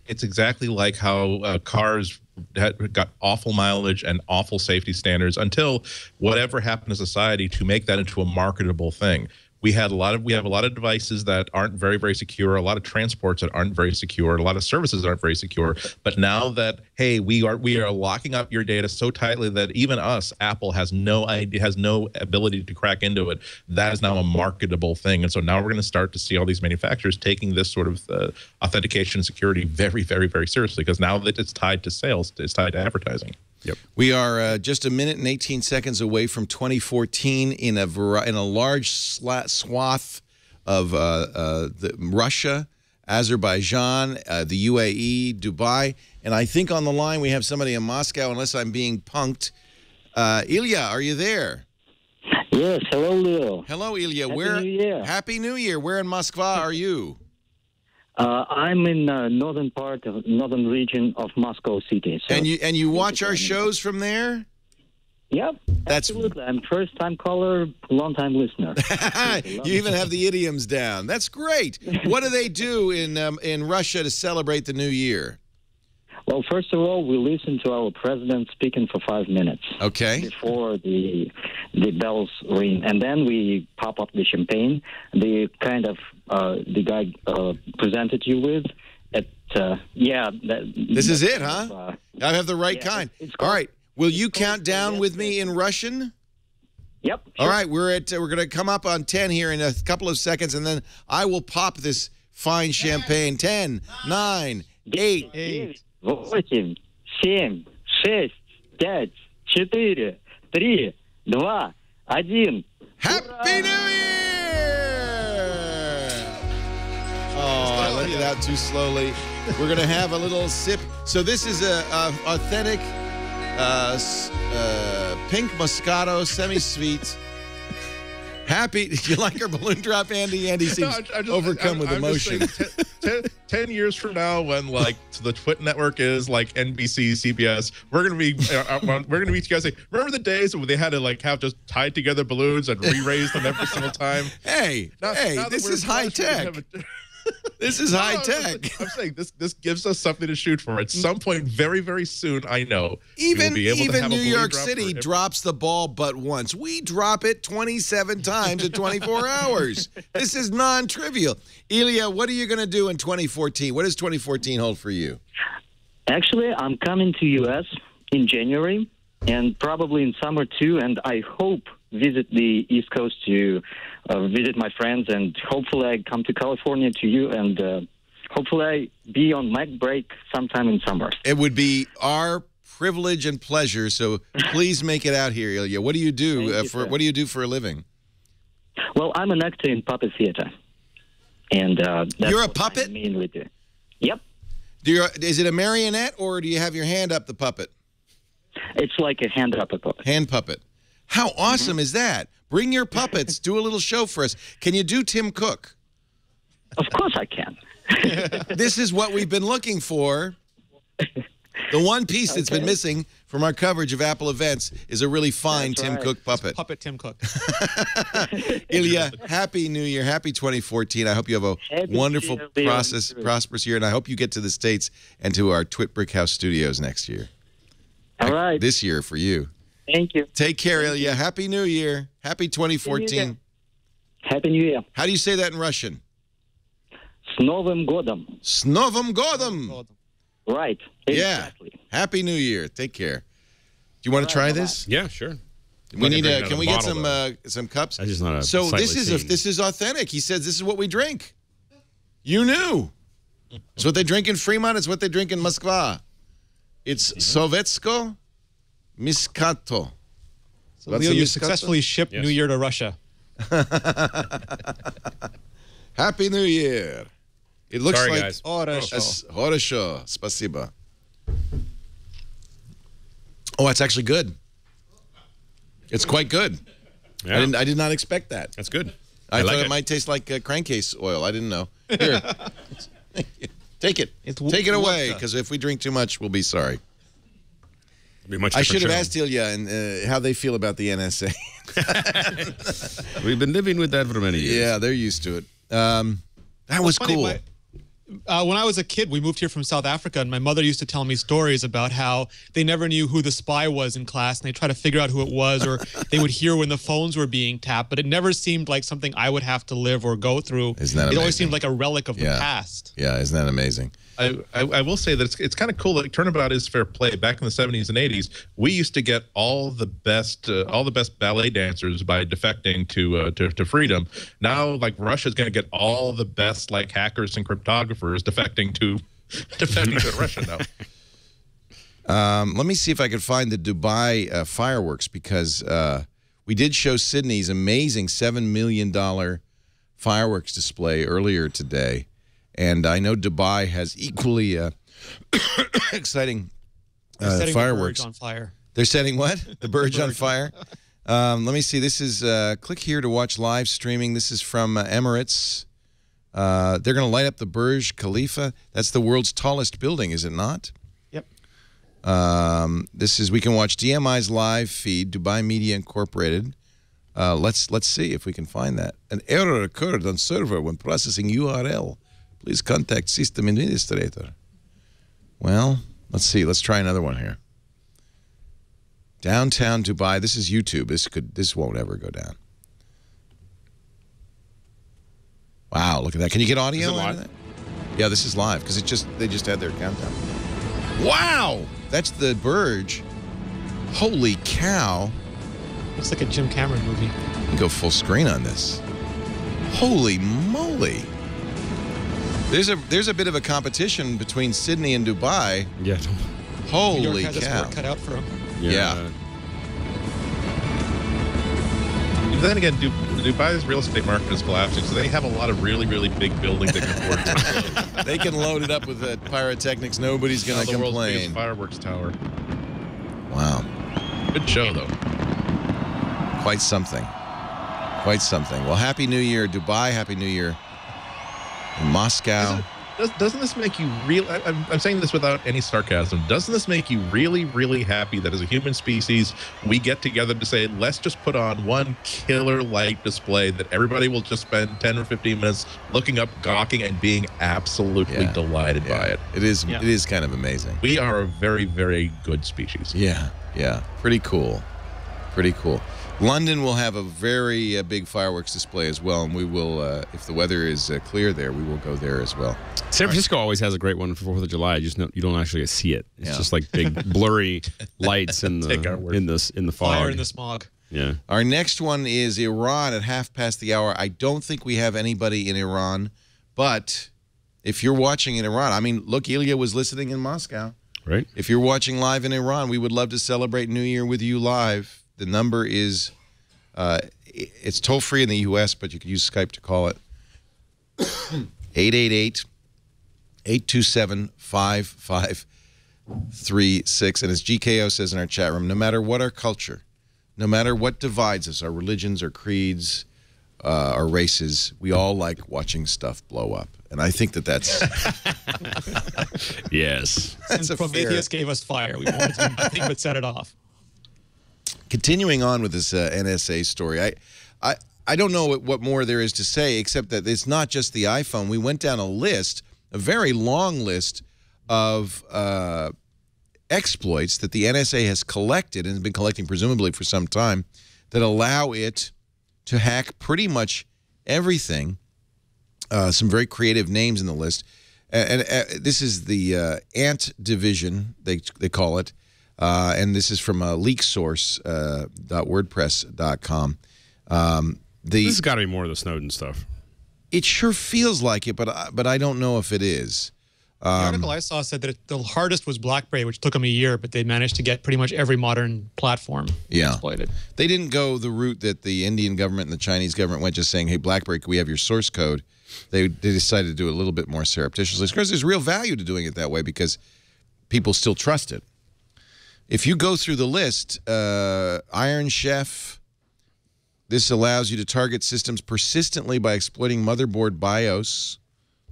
It's exactly like how cars got awful mileage and awful safety standards until whatever happened to society to make that into a marketable thing. We have a lot of devices that aren't very, very secure, a lot of transports that aren't very secure, a lot of services that aren't very secure. But now that, hey, we are locking up your data so tightly that even us, Apple, has no idea, has no ability to crack into it. That is now a marketable thing. And so now we're going to start to see all these manufacturers taking this sort of authentication and security very, very, very seriously, because now that it's tied to sales, it's tied to advertising. Yep. We are just a minute and 18 seconds away from 2014 in a large swath of Russia, Azerbaijan, the UAE, Dubai, and I think on the line we have somebody in Moscow, unless I'm being punked. Ilya, are you there? Yes. Hello, Leo. Hello, Ilya. Happy New Year. Happy New Year. Where in Moscow are you? I'm in northern region of Moscow city. So and you watch our shows from there? Yep, absolutely. I'm first-time caller, long-time listener. You even have the idioms down. That's great. What do they do in Russia to celebrate the new year? Well, first of all, we listen to our president speaking for 5 minutes. Okay. Before the bells ring, and then we pop up the champagne. The kind of the guy presented you with. This is it, huh? I have the right kind. All right. Will you count down with me in Russian? Yep. Sure. All right. We're going to come up on 10 here in a couple of seconds, and then I will pop this fine champagne. 10, 9, 8. 8, 7, 6, 5, 4, 3, 2, 1. Happy New Year! Oh, I let it out too slowly. We're going to have a little sip. So this is a authentic pink Moscato, semi-sweet. Happy. You like our balloon drop, Andy? Andy seems overcome with emotion. 10 years from now, when like the Twit network is like NBC, CBS, we're gonna be together. Say, remember the days when they had to like have just tied together balloons and re-raise them every single time? Hey, this is high tech. This is high tech. I'm saying this gives us something to shoot for. At some point, very, very soon, I know. Even New York City drops the ball but once. We drop it 27 times in 24 hours. This is non-trivial. Ilya, what are you going to do in 2014? What does 2014 hold for you? Actually, I'm coming to U.S. in January, and probably in summer too, and I hope visit the East Coast to visit my friends, and hopefully I come to California to you, and hopefully I be on MacBreak sometime in summer. It would be our privilege and pleasure, so please make it out here, Ilya. What do you do what do you do for a living? Well, I'm an actor in puppet theater, and that's You're a what puppet? I mainly do. Yep. Is it a marionette, or do you have your hand up the puppet? It's like a hand puppet. Hand puppet. How awesome is that? Bring your puppets. Do a little show for us. Can you do Tim Cook? Of course I can. This is what we've been looking for. The one piece that's been missing from our coverage of Apple events is a really fine Tim Cook puppet. Puppet Tim Cook. Ilya, Happy New Year. Happy 2014. I hope you have a wonderful, prosperous year, and I hope you get to the States and to our Twit Brick House studios next year. All right. This year for you. Thank you. Take care, Ilya. Happy New Year. Happy 2014. Happy New Year. How do you say that in Russian? S Novым годом. S Novым годом. Right. Exactly. Yeah. Happy New Year. Take care. Do you want to try this? Yeah, sure. We need a. Can we get some cups? That's just not a so this is authentic. He says this is what we drink. You knew. It's what they drink in Fremont. It's what they drink in Moskva. It's Sovetsko Miskato. So Leo, you successfully shipped New Year to Russia. Happy New Year. It looks like guys. Хорошо. Спасибо. Oh, it's actually good. It's quite good. Yeah. I did not expect that. That's good. I thought it might taste like crankcase oil. I didn't know. Here. Take it. It's Take it away, vodka. because if we drink too much, we'll be sorry. Be much I should have different asked Ilya and how they feel about the NSA. show. We've been living with that for many years. Yeah, they're used to it. That was Funny, cool. When I was a kid, we moved here from South Africa, and my mother used to tell me stories about how they never knew who the spy was in class, and they tried to figure out who it was, or they would hear when the phones were being tapped, but it never seemed like something I would have to live or go through. Isn't that It always amazing? seemed like a relic of the past. Yeah, isn't that amazing? I will say that it's kind of cool. Like, turnabout is fair play. Back in the 70s and 80s, we used to get all the best ballet dancers by defecting to freedom. Now, like, Russia's going to get all the best like hackers and cryptographers defecting to Russia now. Let me see if I can find the Dubai fireworks, because we did show Sydney's amazing $7 million fireworks display earlier today. And I know Dubai has equally exciting Setting fireworks. the birds on fire. They're setting what? The birds on fire? Let me see. This is, click here to watch live streaming. This is from Emirates. They're going to light up the Burj Khalifa. That's the world's tallest building, is it not? Yep. This is, we can watch DMI's live feed, Dubai Media Incorporated. Let's see if we can find that. An error occurred on server when processing URL. Please contact system administrator. Well, let's see. Let's try another one here. Downtown Dubai. This is YouTube. This won't ever go down. Wow, look at that. Can you get audio? Is it out of live? that? Yeah, this is live because they just had their countdown. Wow, that's the Burj. Holy cow! Looks like a Jim Cameron movie. You can go full screen on this. Holy moly! There's a bit of a competition between Sydney and Dubai. Yeah. New York Holy has its cow! work cut out for him. Yeah. Then again, Dubai's real estate market is collapsing, so they have a lot of really, really big buildings they can afford to close. They can load it up with pyrotechnics. Nobody's going to The world's biggest complain. fireworks tower. Wow, Good show, though. quite something. Quite something. Well, Happy New Year, Dubai. Happy New Year in Moscow. Doesn't this make you real? I'm saying this without any sarcasm. Doesn't this make you really, really happy that as a human species, we get together to say, let's just put on one killer light display that everybody will just spend 10 or 15 minutes looking up, gawking, and being absolutely delighted by it. It is kind of amazing. We are a very, very good species. Yeah, yeah. Pretty cool. Pretty cool. London will have a very big fireworks display as well, and we will, if the weather is clear there, we will go there as well. San Francisco always has a great one for 4th of July. You don't actually see it. It's just like big blurry lights in the fog. Fire in the smog. Yeah. Our next one is Iran at hour. I don't think we have anybody in Iran, but if you're watching in Iran, I mean, look, Ilya was listening in Moscow. Right. If you're watching live in Iran, we would love to celebrate New Year with you live. The number is, it's toll-free in the U.S., but you can use Skype to call it. 888-827-5536. And as GKO says in our chat room, no matter what our culture, no matter what divides us, our religions, our creeds, our races, we all like watching stuff blow up. And I think that's... Yes. That's a fair... Prometheus gave us fire. We wanted to do nothing but set it off. Continuing on with this NSA story, I don't know what more there is to say, except that it's not just the iPhone. We went down a list, a very long list of exploits that the NSA has collected and has been collecting presumably for some time that allow it to hack pretty much everything. Some very creative names in the list. And this is the Ant Division, they call it. And this is from leaksource.wordpress.com. This has got to be more of the Snowden stuff. It sure feels like it, but I don't know if it is. The article I saw said that the hardest was BlackBerry, which took them a year, but they managed to get pretty much every modern platform exploited. They didn't go the route that the Indian government and the Chinese government went, just saying, hey, BlackBerry, can we have your source code? They decided to do it a little bit more surreptitiously. Of course, there's real value to doing it that way because people still trust it. If you go through the list, Iron Chef, this allows you to target systems persistently by exploiting motherboard BIOS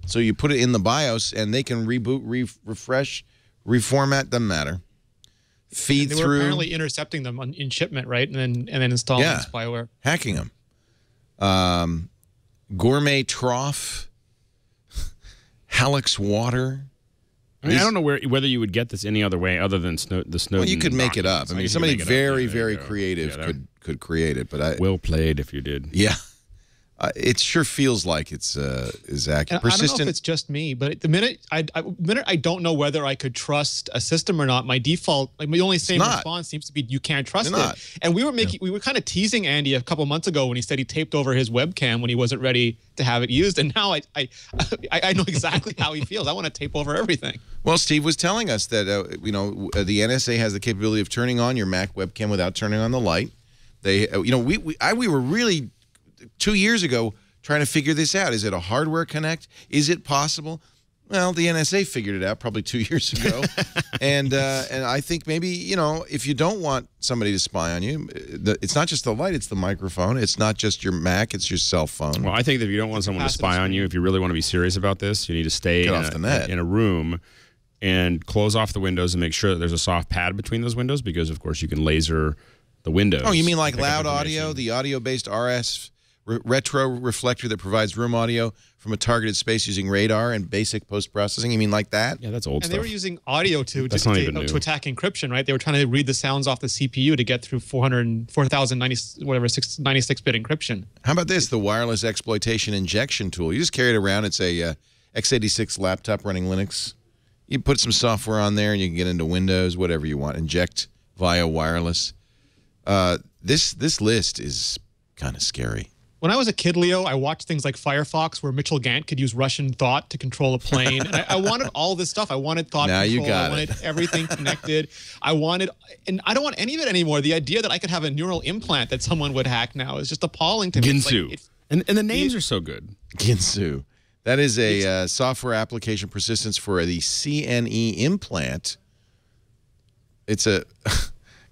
So you put it in the BIOS, and they can reboot, refresh, reformat. Doesn't matter. Feed they through. were apparently intercepting them in shipment, right? And then installing spyware. Hacking them. Gourmet Trough. Hallex Water. I mean, I don't know whether you would get this any other way other than the Snowden. Well, you could make it up. I mean, somebody very, very creative could create it. But well played if you did. Yeah. It sure feels like it's accurate. I don't know if it's just me, but the minute I don't know whether I could trust a system or not, my default, like my only same response seems to be you can't trust it. And we were kind of teasing Andy a couple months ago when he said he taped over his webcam when he wasn't ready to have it used, and now I know exactly how he feels. I want to tape over everything. Well, Steve was telling us that the NSA has the capability of turning on your Mac webcam without turning on the light. They we were really 2 years ago trying to figure this out. Is it a hardware connect? Is it possible? Well, the NSA figured it out probably 2 years ago. and I think maybe, if you don't want somebody to spy on you, it's not just the light, it's the microphone. It's not just your Mac, it's your cell phone. Well, I think that if you don't want someone to spy on you, if you really want to be serious about this, you need to stay in a room and close off the windows and make sure that there's a soft pad between those windows because, of course, you can laser the windows. Oh, you mean like loud audio, the audio-based RS retro reflector that provides room audio from a targeted space using radar and basic post-processing? You mean like that? Yeah, that's old stuff. And they were using audio to attack encryption, right? They were trying to read the sounds off the CPU to get through 4,096 96-bit encryption. How about this? The wireless exploitation injection tool. You just carry it around. It's a x86 laptop running Linux. You put some software on there and you can get into Windows, whatever you want. Inject via wireless. This list is kind of scary. When I was a kid, Leo, I watched things like Firefox, where Mitchell Gant could use Russian thought to control a plane. And I wanted all this stuff. I wanted thought control. You got I wanted everything connected. And I don't want any of it anymore. The idea that I could have a neural implant that someone would hack now is just appalling to me. Ginsu. And the names are so good. Ginsu. That is a software application persistence for the CNE implant. It's a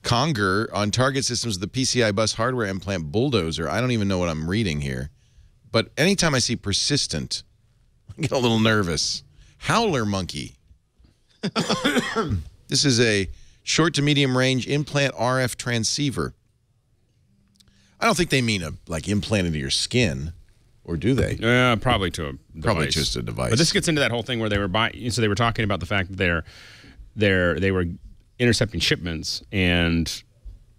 Conger on target systems of the PCI bus hardware implant bulldozer. I don't even know what I'm reading here. But anytime I see persistent, I get a little nervous. Howler monkey. This is a short to medium range implant RF transceiver. I don't think they mean like implant into your skin, or do they? Yeah, probably to a device. Probably just a device. But this gets into that whole thing where they were buying. So they were talking about the fact that they were intercepting shipments and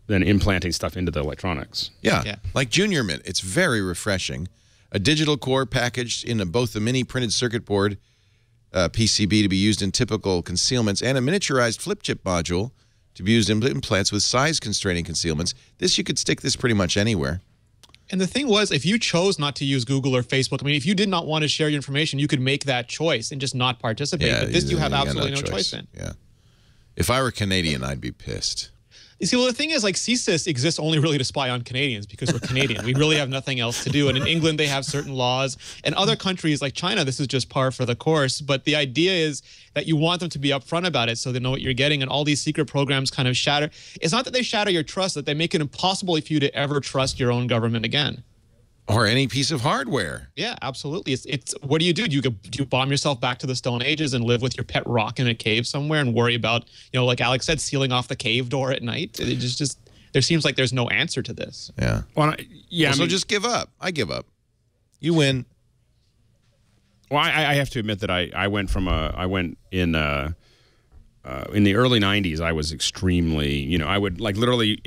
then implanting stuff into the electronics. Yeah. Like Junior Mint. It's very refreshing. A digital core packaged in both the mini printed circuit board PCB to be used in typical concealments and a miniaturized flip chip module to be used in implants with size constraining concealments. You could stick this pretty much anywhere. And the thing was, if you chose not to use Google or Facebook, I mean, if you did not want to share your information, you could make that choice and just not participate. Yeah, but this you have absolutely no choice in. Yeah. If I were Canadian, I'd be pissed. You see, well, the thing is, like, CSIS exists only really to spy on Canadians because we're Canadian. We really have nothing else to do. And in England, they have certain laws. And other countries like China, this is just par for the course. But the idea is that you want them to be upfront about it so they know what you're getting. And all these secret programs kind of shatter. It's not that they shatter your trust, that they make it impossible for you to ever trust your own government again. Or any piece of hardware. Yeah, absolutely. It's what do? Do you bomb yourself back to the Stone Ages and live with your pet rock in a cave somewhere and worry about, like Alex said, sealing off the cave door at night? It just there seems like there's no answer to this. Yeah. Well, so just give up. I give up. You win. Well, I have to admit that I went in the early 90s, I was extremely, I would like literally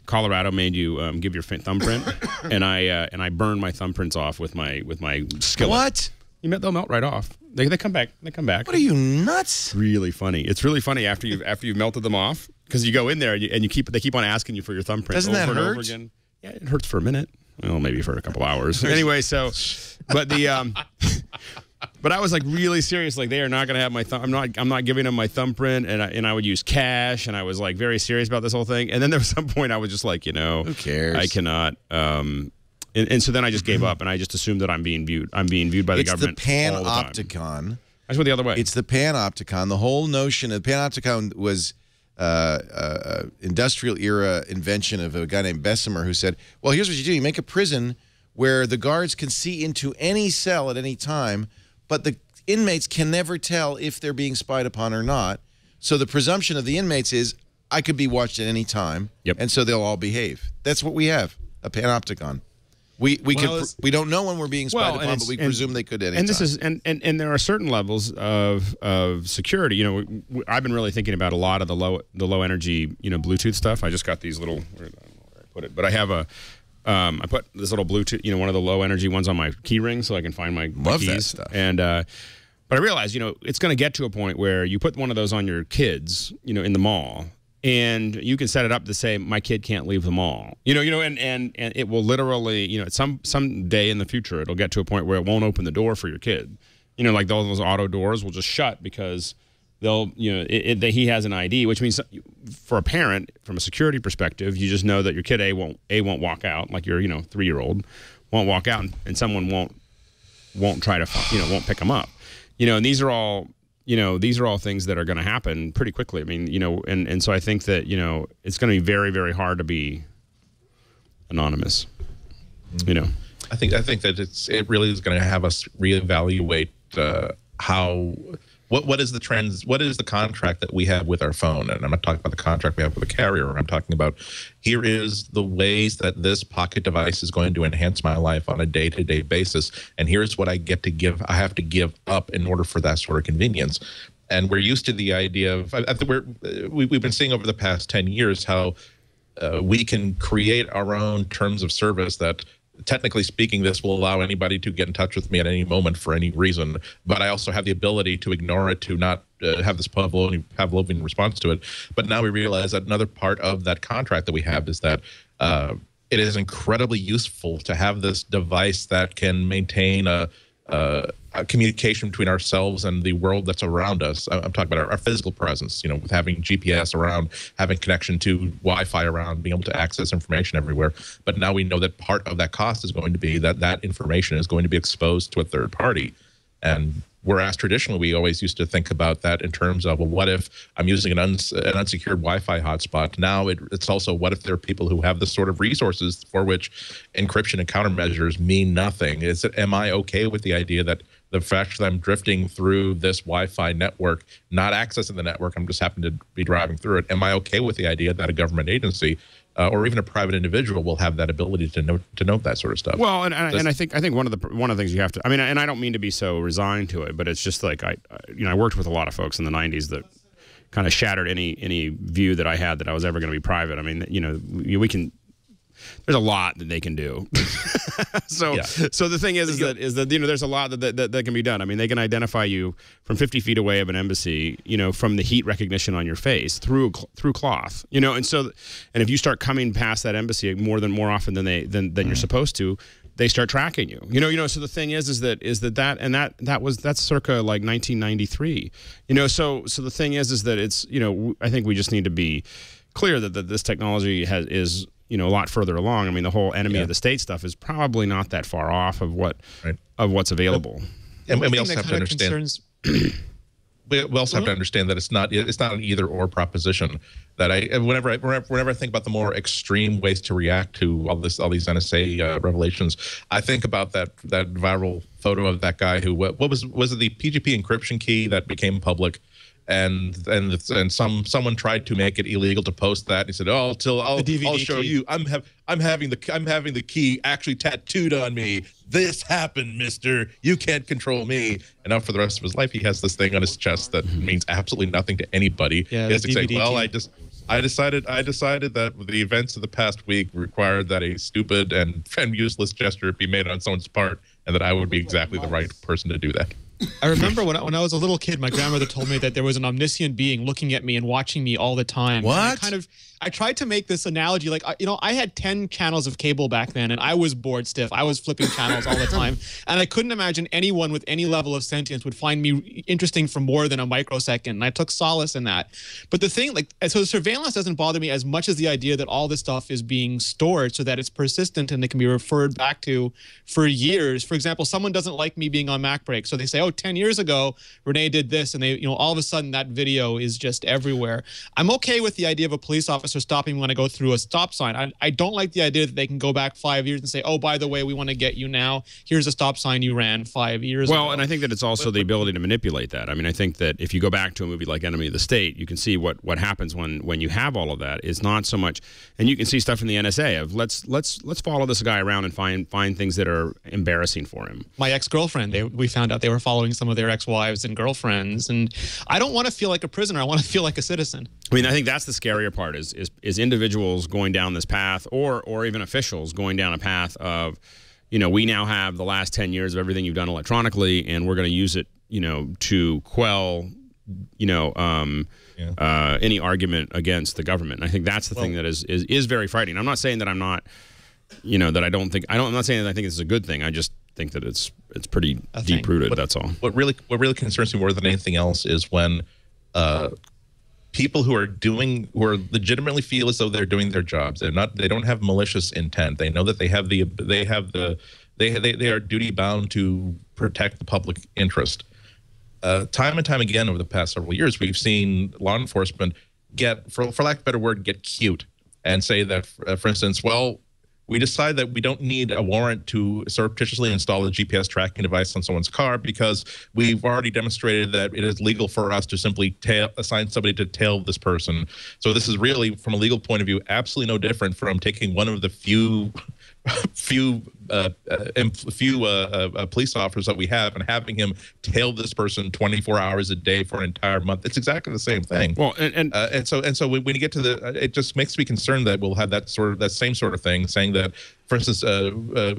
Colorado made you give your thumbprint, and I burned my thumbprints off with my skillet. What? They'll melt right off. They come back. What are you, nuts? It's really funny. It's really funny after you've melted them off because you go in there and they keep on asking you for your thumbprint. Doesn't that over hurt? And over again. Yeah, it hurts for a minute. Well, maybe for a couple hours. Anyway, but I was like really serious. Like they are not going to have my thumb. I'm not giving them my thumbprint, and I would use cash, and I was like very serious about this whole thing. And then there was some point I was just like, who cares? I cannot. And so then I just gave up, and I just assumed that I'm being viewed by the government. It's the panopticon. I just went the other way. It's the panopticon. The whole notion of the panopticon was industrial era invention of a guy named Bessemer who said, well, here's what you do. You make a prison where the guards can see into any cell at any time, but the inmates can never tell if they're being spied upon or not. So the presumption of the inmates is I could be watched at any time, and so they'll all behave. That's what we have, a panopticon. We don't know when we're being spied upon, but we presume they could at any time. And this is and there are certain levels of security. You know, I've been really thinking about a lot of the low energy Bluetooth stuff. I just got these little, I don't know where I put it, but I have a I put this little Bluetooth, one of the low energy ones on my key ring so I can find my keys. Love that stuff. And but I realized it's going to get to a point where you put one of those on your kids, in the mall. And you can set it up to say, my kid can't leave the mall, and it will literally, some day in the future, it'll get to a point where it won't open the door for your kid. Like those auto doors will just shut because they'll, he has an ID, which means for a parent, from a security perspective, you just know that your kid won't walk out, like your 3-year-old won't walk out, and someone won't try to, won't pick them up, and these are all. These are all things that are going to happen pretty quickly. I mean, and so I think that, it's going to be very, very hard to be anonymous, I think that it really is going to have us reevaluate what is the trends, what is the contract that we have with our phone? And I'm not talking about the contract we have with the carrier. I'm talking about here is the ways that this pocket device is going to enhance my life on a day-to-day basis. And here's what I have to give up in order for that sort of convenience. And we're used to the idea of, I think we've been seeing over the past 10 years how we can create our own terms of service that, technically speaking, this will allow anybody to get in touch with me at any moment for any reason. But I also have the ability to ignore it, to not have this Pavlovian response to it. But now we realize that another part of that contract that we have is that it is incredibly useful to have this device that can maintain a communication between ourselves and the world that's around us. I'm talking about our physical presence, with having GPS around, having connection to Wi-Fi around, being able to access information everywhere. But now we know that part of that cost is going to be that information is going to be exposed to a third party. And whereas traditionally we always used to think about that in terms of, well, what if I'm using an unsecured Wi-Fi hotspot? Now it's also, what if there are people who have the sort of resources for which encryption and countermeasures mean nothing? Am I okay with the idea that the fact that I'm drifting through this Wi-Fi network, not accessing the network, I'm just happen to be driving through it, am I okay with the idea that a government agency or even a private individual will have that ability to note that sort of stuff? Well, and I think one of the things you have to, I mean, and I don't mean to be so resigned to it, but it's just like I worked with a lot of folks in the 90s that kind of shattered any view that I had that I was ever going to be private. I mean, we can. There's a lot that they can do. So the thing is that there's a lot that can be done. I mean, they can identify you from 50 feet away of an embassy, from the heat recognition on your face through cloth, and if you start coming past that embassy more often than you're supposed to, they start tracking you. So the thing is that's circa like 1993. So the thing is that it's I think we just need to be clear that this technology is a lot further along. I mean, the whole enemy of the state stuff is probably not that far off of what's avaavailable. And we also have to understand. We also have to understand that it's not an either or proposition. That whenever I think about the more extreme ways to react to all these NSA revelations, I think about that viral photo of that guy who was it the PGP encryption key that became public. And someone tried to make it illegal to post that. And he said, "Oh, I'll show you. I'm having the key actually tattooed on me. This happened, mister. You can't control me." And now for the rest of his life, he has this thing on his chest that means absolutely nothing to anybody. Yeah, he has to say, "Well, I decided that the events of the past week required that a stupid and useless gesture be made on someone's part, and that I would be exactly the right person to do that." I remember when I was a little kid, my grandmother told me that there was an omniscient being looking at me and watching me all the time. What? I tried to make this analogy, like, I had 10 channels of cable back then, and I was bored stiff. I was flipping channels all the time, and I couldn't imagine anyone with any level of sentience would find me interesting for more than a microsecond, and I took solace in that. But the thing, so the surveillance doesn't bother me as much as the idea that all this stuff is being stored so that it's persistent and it can be referred back to for years. For example, someone doesn't like me being on MacBreak, so they say, "Oh, about 10 years ago, Renee did this, and they, all of a sudden that video is just everywhere. I'm okay with the idea of a police officer stopping me when I go through a stop sign. I don't like the idea that they can go back 5 years and say, oh, by the way, we want to get you now. Here's a stop sign you ran 5 years ago. Well, and I think that it's also the ability to manipulate that. I mean, I think that if you go back to a movie like Enemy of the State, you can see what happens when you have all of that. It's not so much, and you can see stuff from the NSA of let's follow this guy around and find things that are embarrassing for him. My ex-girlfriend, we found out they were following some of their ex-wives and girlfriends, and I don't want to feel like a prisoner. I want to feel like a citizen. I mean, I think that's the scarier part is individuals going down this path, or even officials going down a path of, we now have the last 10 years of everything you've done electronically, and we're going to use it, to quell, any argument against the government. And I think that's the thing that is very frightening. I'm not saying that I'm not, that I'm not saying that I think it's a good thing. I just think that it's pretty deep rooted. That's all. What really concerns me more than anything else is when people who are legitimately feel as though they're doing their jobs. They don't have malicious intent. They know that they are duty bound to protect the public interest. Time and time again over the past several years, we've seen law enforcement get, for lack of a better word, get cute and say that, for instance, we decide that we don't need a warrant to surreptitiously install a GPS tracking device on someone's car because we've already demonstrated that it is legal for us to simply assign somebody to tail this person. So this is really, from a legal point of view, absolutely no different from taking one of the few police officers that we have and having him tail this person 24 hours a day for an entire month. It's exactly the same thing. Well, and so when you get to it just makes me concerned that we'll have that same sort of thing, saying that, for instance,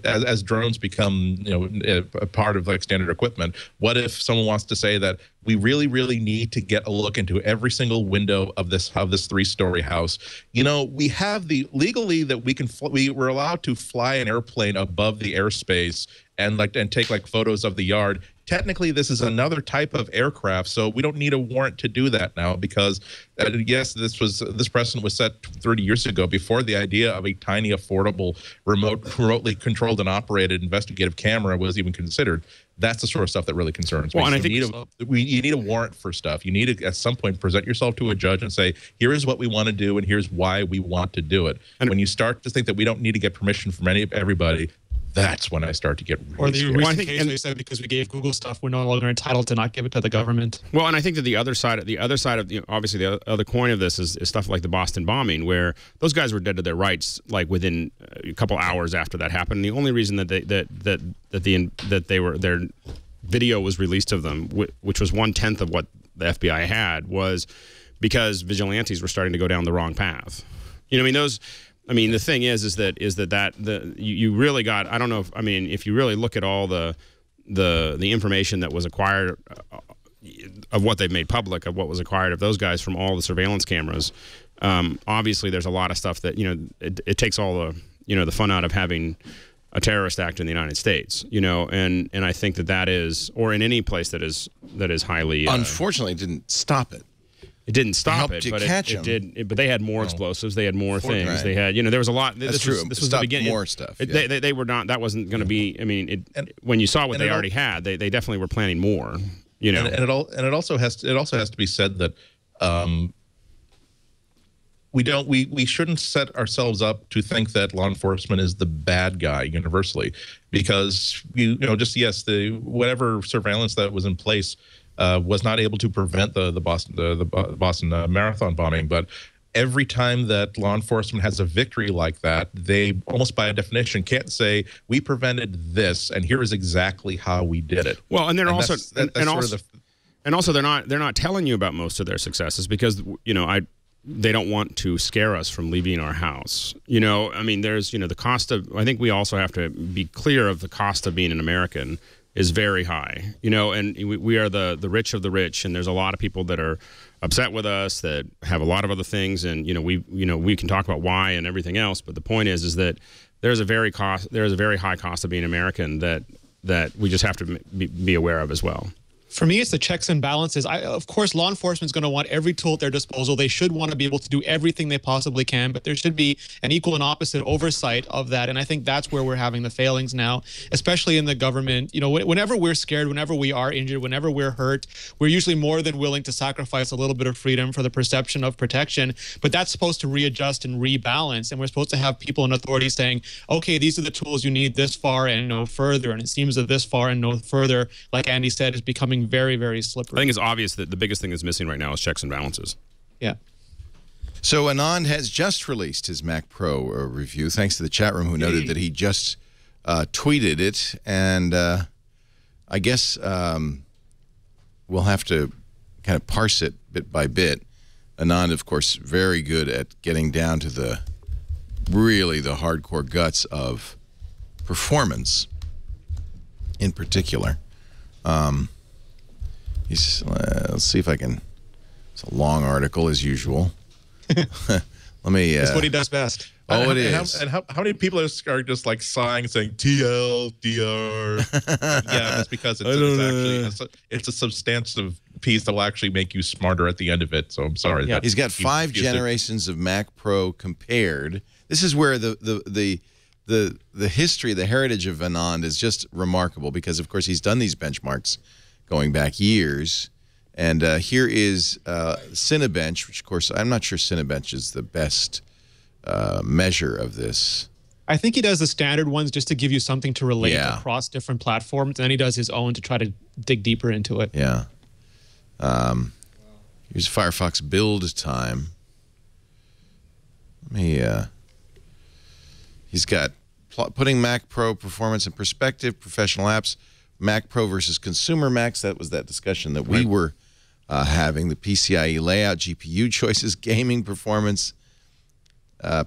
as drones become a part of like standard equipment, what if someone wants to say that we really, really need to get a look into every single window of this 3-story house? We have legally that we're allowed to fly an airplane above the airspace and take photos of the yard. Technically, this is another type of aircraft, so we don't need a warrant to do that now because, yes, this precedent was set 30 years ago before the idea of a tiny, affordable, remotely controlled and operated investigative camera was even considered. That's the sort of stuff that really concerns me. Well, and I think you need a warrant for stuff. You need to, at some point, present yourself to a judge and say, here is what we want to do, and here's why we want to do it. And when you start to think that we don't need to get permission from everybody, that's when I start to get really Or the recent case they said because we gave Google stuff, we're no longer entitled to not give it to the government. Well, and I think that the other side of obviously the other coin of this is stuff like the Boston bombing, where those guys were dead to their rights within a couple hours after that happened. And the only reason that their video was released of them, which was 1/10 of what the FBI had, was because vigilantes were starting to go down the wrong path. The thing is that you really got, I don't know if you really look at all the information that was acquired of what they've made public, of what was acquired of those guys from all the surveillance cameras, obviously there's a lot of stuff that, it takes all the fun out of having a terrorist act in the United States, and I think that is, or in any place that is highly... Unfortunately, it didn't stop it. It didn't stop it, but it did. But they had more explosives. They had more things. Right. They had, there was a lot. That's true. This was the beginning. More stuff. Yeah. They were not. That wasn't going to be. When you saw what they already had, they definitely were planning more. And it also has to be said that we shouldn't set ourselves up to think that law enforcement is the bad guy universally, because whatever surveillance that was in place was not able to prevent the Boston Marathon bombing. But every time that law enforcement has a victory like that, they almost by definition can't say we prevented this and here is exactly how we did it. Well, and also they're not telling you about most of their successes because they don't want to scare us from leaving our house. There's the cost of. I think we also have to be clear of the cost of being an American is very high, and we are the rich of the rich, and there's a lot of people that are upset with us that have a lot of other things, and we can talk about why and everything else, but the point is that there's a very high cost of being American that we just have to be aware of as well. For me, it's the checks and balances. Of course, law enforcement is going to want every tool at their disposal. They should want to be able to do everything they possibly can, but there should be an equal and opposite oversight of that. And I think that's where we're having the failings now, especially in the government. You know, whenever we're scared, whenever we are injured, whenever we're hurt, we're usually more than willing to sacrifice a little bit of freedom for the perception of protection. But that's supposed to readjust and rebalance. And we're supposed to have people in authority saying, okay, these are the tools you need this far and no further. And it seems that this far and no further, like Andy said, is becoming very, very slippery. I think it's obvious that the biggest thing that's missing right now is checks and balances. Yeah. So Anand has just released his Mac Pro review, thanks to the chat room who noted that he just tweeted it. And I guess we'll have to kind of parse it bit by bit. Anand, of course, very good at getting down to the hardcore guts of performance in particular. Let's see if I can. It's a long article as usual. Let me. It's what he does best. Oh, it is. And how many people are just like sighing, saying TL, DR? Yeah, that's because it's a substantive piece that will actually make you smarter at the end of it. So I'm sorry. Yeah. He's got 5 generations of Mac Pro compared. This is where the history, the heritage of Anand is just remarkable because, of course, he's done these benchmarks going back years. And here is Cinebench, which, of course, I'm not sure Cinebench is the best measure of this. I think he does the standard ones just to give you something to relate across different platforms, and then he does his own to try to dig deeper into it. Yeah. Here's Firefox build time. Let me. He's got putting Mac Pro performance in perspective, professional apps, Mac Pro versus consumer Macs. That was that discussion that we were having. The PCIe layout, GPU choices, gaming performance,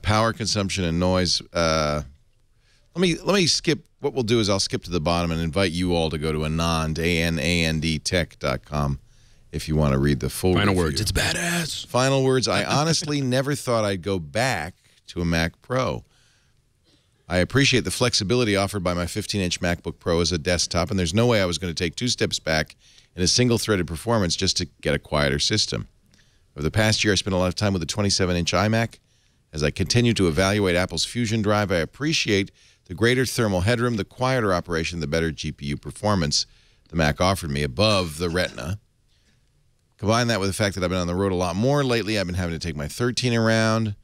power consumption, and noise. Let me skip. What we'll do is I'll skip to the bottom and invite you all to go to Anand, ANANDtech.com, if you want to read the full Final review. words. It's badass. Final words. I honestly never thought I'd go back to a Mac Pro. I appreciate the flexibility offered by my 15-inch MacBook Pro as a desktop, and there's no way I was going to take 2 steps back in a single-threaded performance just to get a quieter system. Over the past year, I spent a lot of time with a 27-inch iMac. As I continue to evaluate Apple's Fusion Drive, I appreciate the greater thermal headroom, the quieter operation, the better GPU performance the Mac offered me above the Retina. Combine that with the fact that I've been on the road a lot more lately. I've been having to take my 13 around.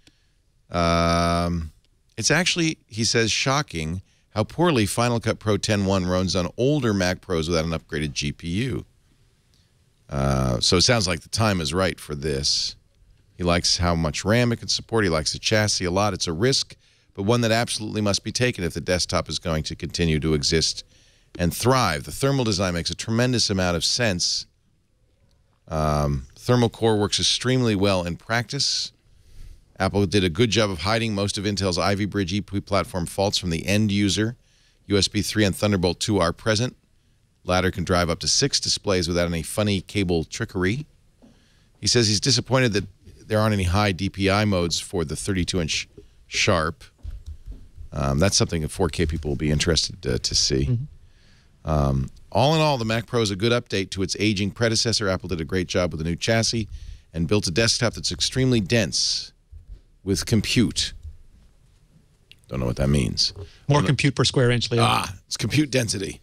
It's actually, he says, shocking how poorly Final Cut Pro 10.1 runs on older Mac Pros without an upgraded GPU. So it sounds like the time is right for this. He likes how much RAM it can support. He likes the chassis a lot. It's a risk, but one that absolutely must be taken if the desktop is going to continue to exist and thrive. The thermal design makes a tremendous amount of sense. Thermal core works extremely well in practice. Apple did a good job of hiding most of Intel's Ivy Bridge EP platform faults from the end user. USB 3 and Thunderbolt 2 are present. Latter can drive up to 6 displays without any funny cable trickery. He says he's disappointed that there aren't any high DPI modes for the 32-inch Sharp. That's something that 4K people will be interested to see. All in all, the Mac Pro is a good update to its aging predecessor. Apple did a great job with the new chassis and built a desktop that's extremely dense with compute. Don't know what that means. More compute per square inch, Leo. It's compute density.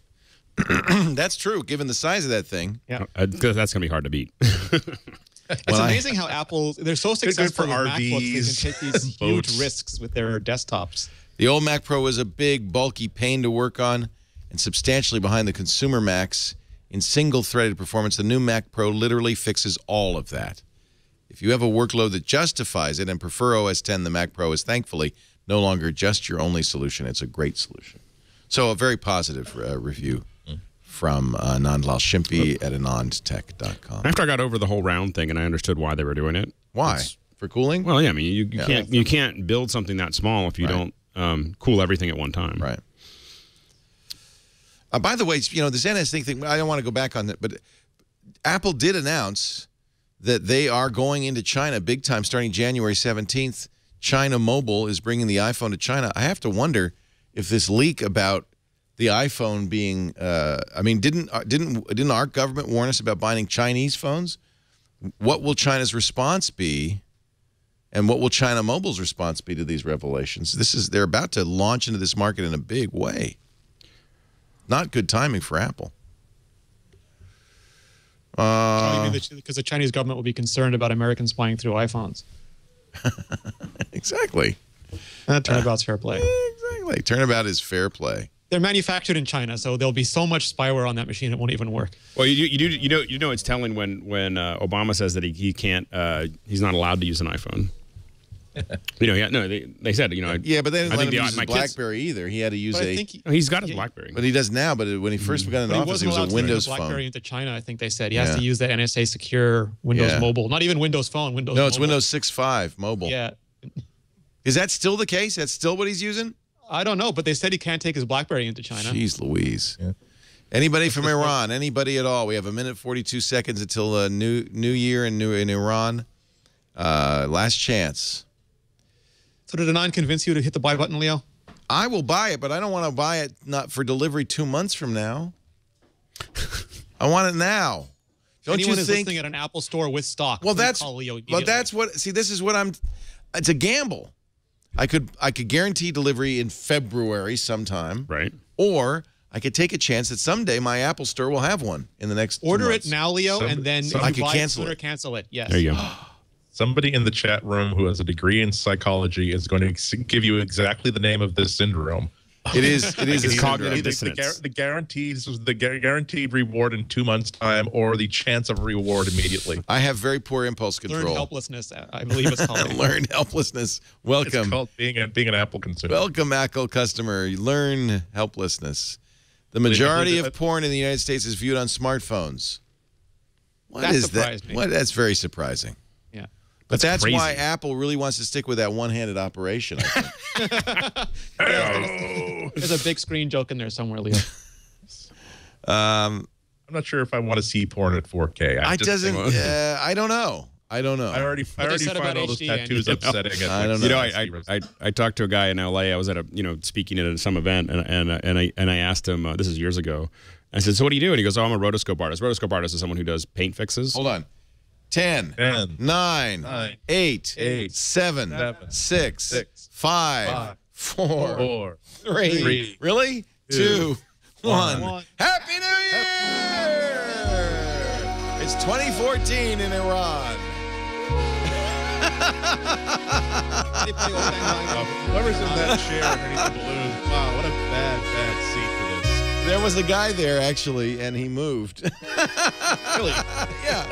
That's true, given the size of that thing. Yeah. That's going to be hard to beat. It's amazing how Apple, they're so successful for with MacBooks, they RVs, can take these huge risks with their desktops. The old Mac Pro was a big, bulky pain to work on and substantially behind the consumer Macs in single-threaded performance. The new Mac Pro literally fixes all of that. If you have a workload that justifies it and prefer OS X, the Mac Pro is thankfully no longer just your only solution. It's a great solution. So a very positive review from Nandlal Shimpi at AnandTech.com. After I got over the whole round thing and I understood why they were doing it. Why? For cooling? Well, yeah, I mean, you can't build something that small if you don't cool everything at one time. Right. By the way, you know, this NSA thing, I don't want to go back on that, but Apple did announce that they are going into China big time starting January 17th. China Mobile is bringing the iPhone to China. I have to wonder if this leak about the iPhone being. I mean, didn't our government warn us about buying Chinese phones? What will China's response be? And what will China Mobile's response be to these revelations? They're about to launch into this market in a big way. Not good timing for Apple. Because the Chinese government will be concerned about Americans buying through iPhones. Exactly. Turnabout's fair play. Exactly. Turnabout is fair play. They're manufactured in China, so there'll be so much spyware on that machine it won't even work. Well, you know it's telling when Obama says that he can't he's not allowed to use an iPhone. They said, Yeah, but they didn't let him use his my BlackBerry either. He had to use he's got his BlackBerry. But he does now. But when he first got in office, it was a Windows phone. BlackBerry into China, I think they said he has to use the NSA secure Windows Mobile, not even Windows Phone. Windows. No, it's Windows 6.5 mobile. Yeah. Is that still the case? That's still what he's using? I don't know, but they said he can't take his BlackBerry into China. Jeez Louise. Yeah. Anybody from Iran? Anybody at all? We have 1:42 seconds until New Year in Iran. Last chance. So did Anand convince you to hit the buy button, Leo? I will buy it, but I don't want to buy it not for delivery 2 months from now. I want it now. Don't Anyone you is think? listening at an Apple store with stock. Well, that's call Leo what. See, this is what I'm. It's a gamble. I could guarantee delivery in February sometime. Right. Or I could take a chance that someday my Apple store will have one in the next 2 months. Order it now, Leo, and then if I you could buy cancel it. it. Cancel it. Yes. There you go. Somebody in the chat room who has a degree in psychology is going to give you exactly the name of this syndrome. It is It's cognitive dissonance. The guaranteed reward in 2 months' time, or the chance of reward immediately. I have very poor impulse control. Learned helplessness, I believe it's called. Learned helplessness. Welcome. It's called being an Apple consumer. Welcome, Apple customer. You learn helplessness. The majority of porn in the United States is viewed on smartphones. What is that? That's very surprising. Yeah. But that's crazy. why Apple really wants to stick with that one-handed operation, I think. There's a big screen joke in there somewhere, Leo. I'm not sure if I want to see porn at 4K. I don't know. I already find all those tattoos upsetting. I don't know. I talked to a guy in LA. I was at speaking at some event, and I asked him. This is years ago. I said, "So what do you do?" And he goes, "Oh, I'm a rotoscope artist. Rotoscope artist is someone who does paint fixes." Hold on. 10, 9, 8, 7, 6, 5, 4, 3. Really? 2, 1. Happy New Year! It's 2014 in Iran. Whoever's in that chair underneath the balloon, wow, what a bad seat for this. There was a guy there, actually, and he moved. Really? Yeah.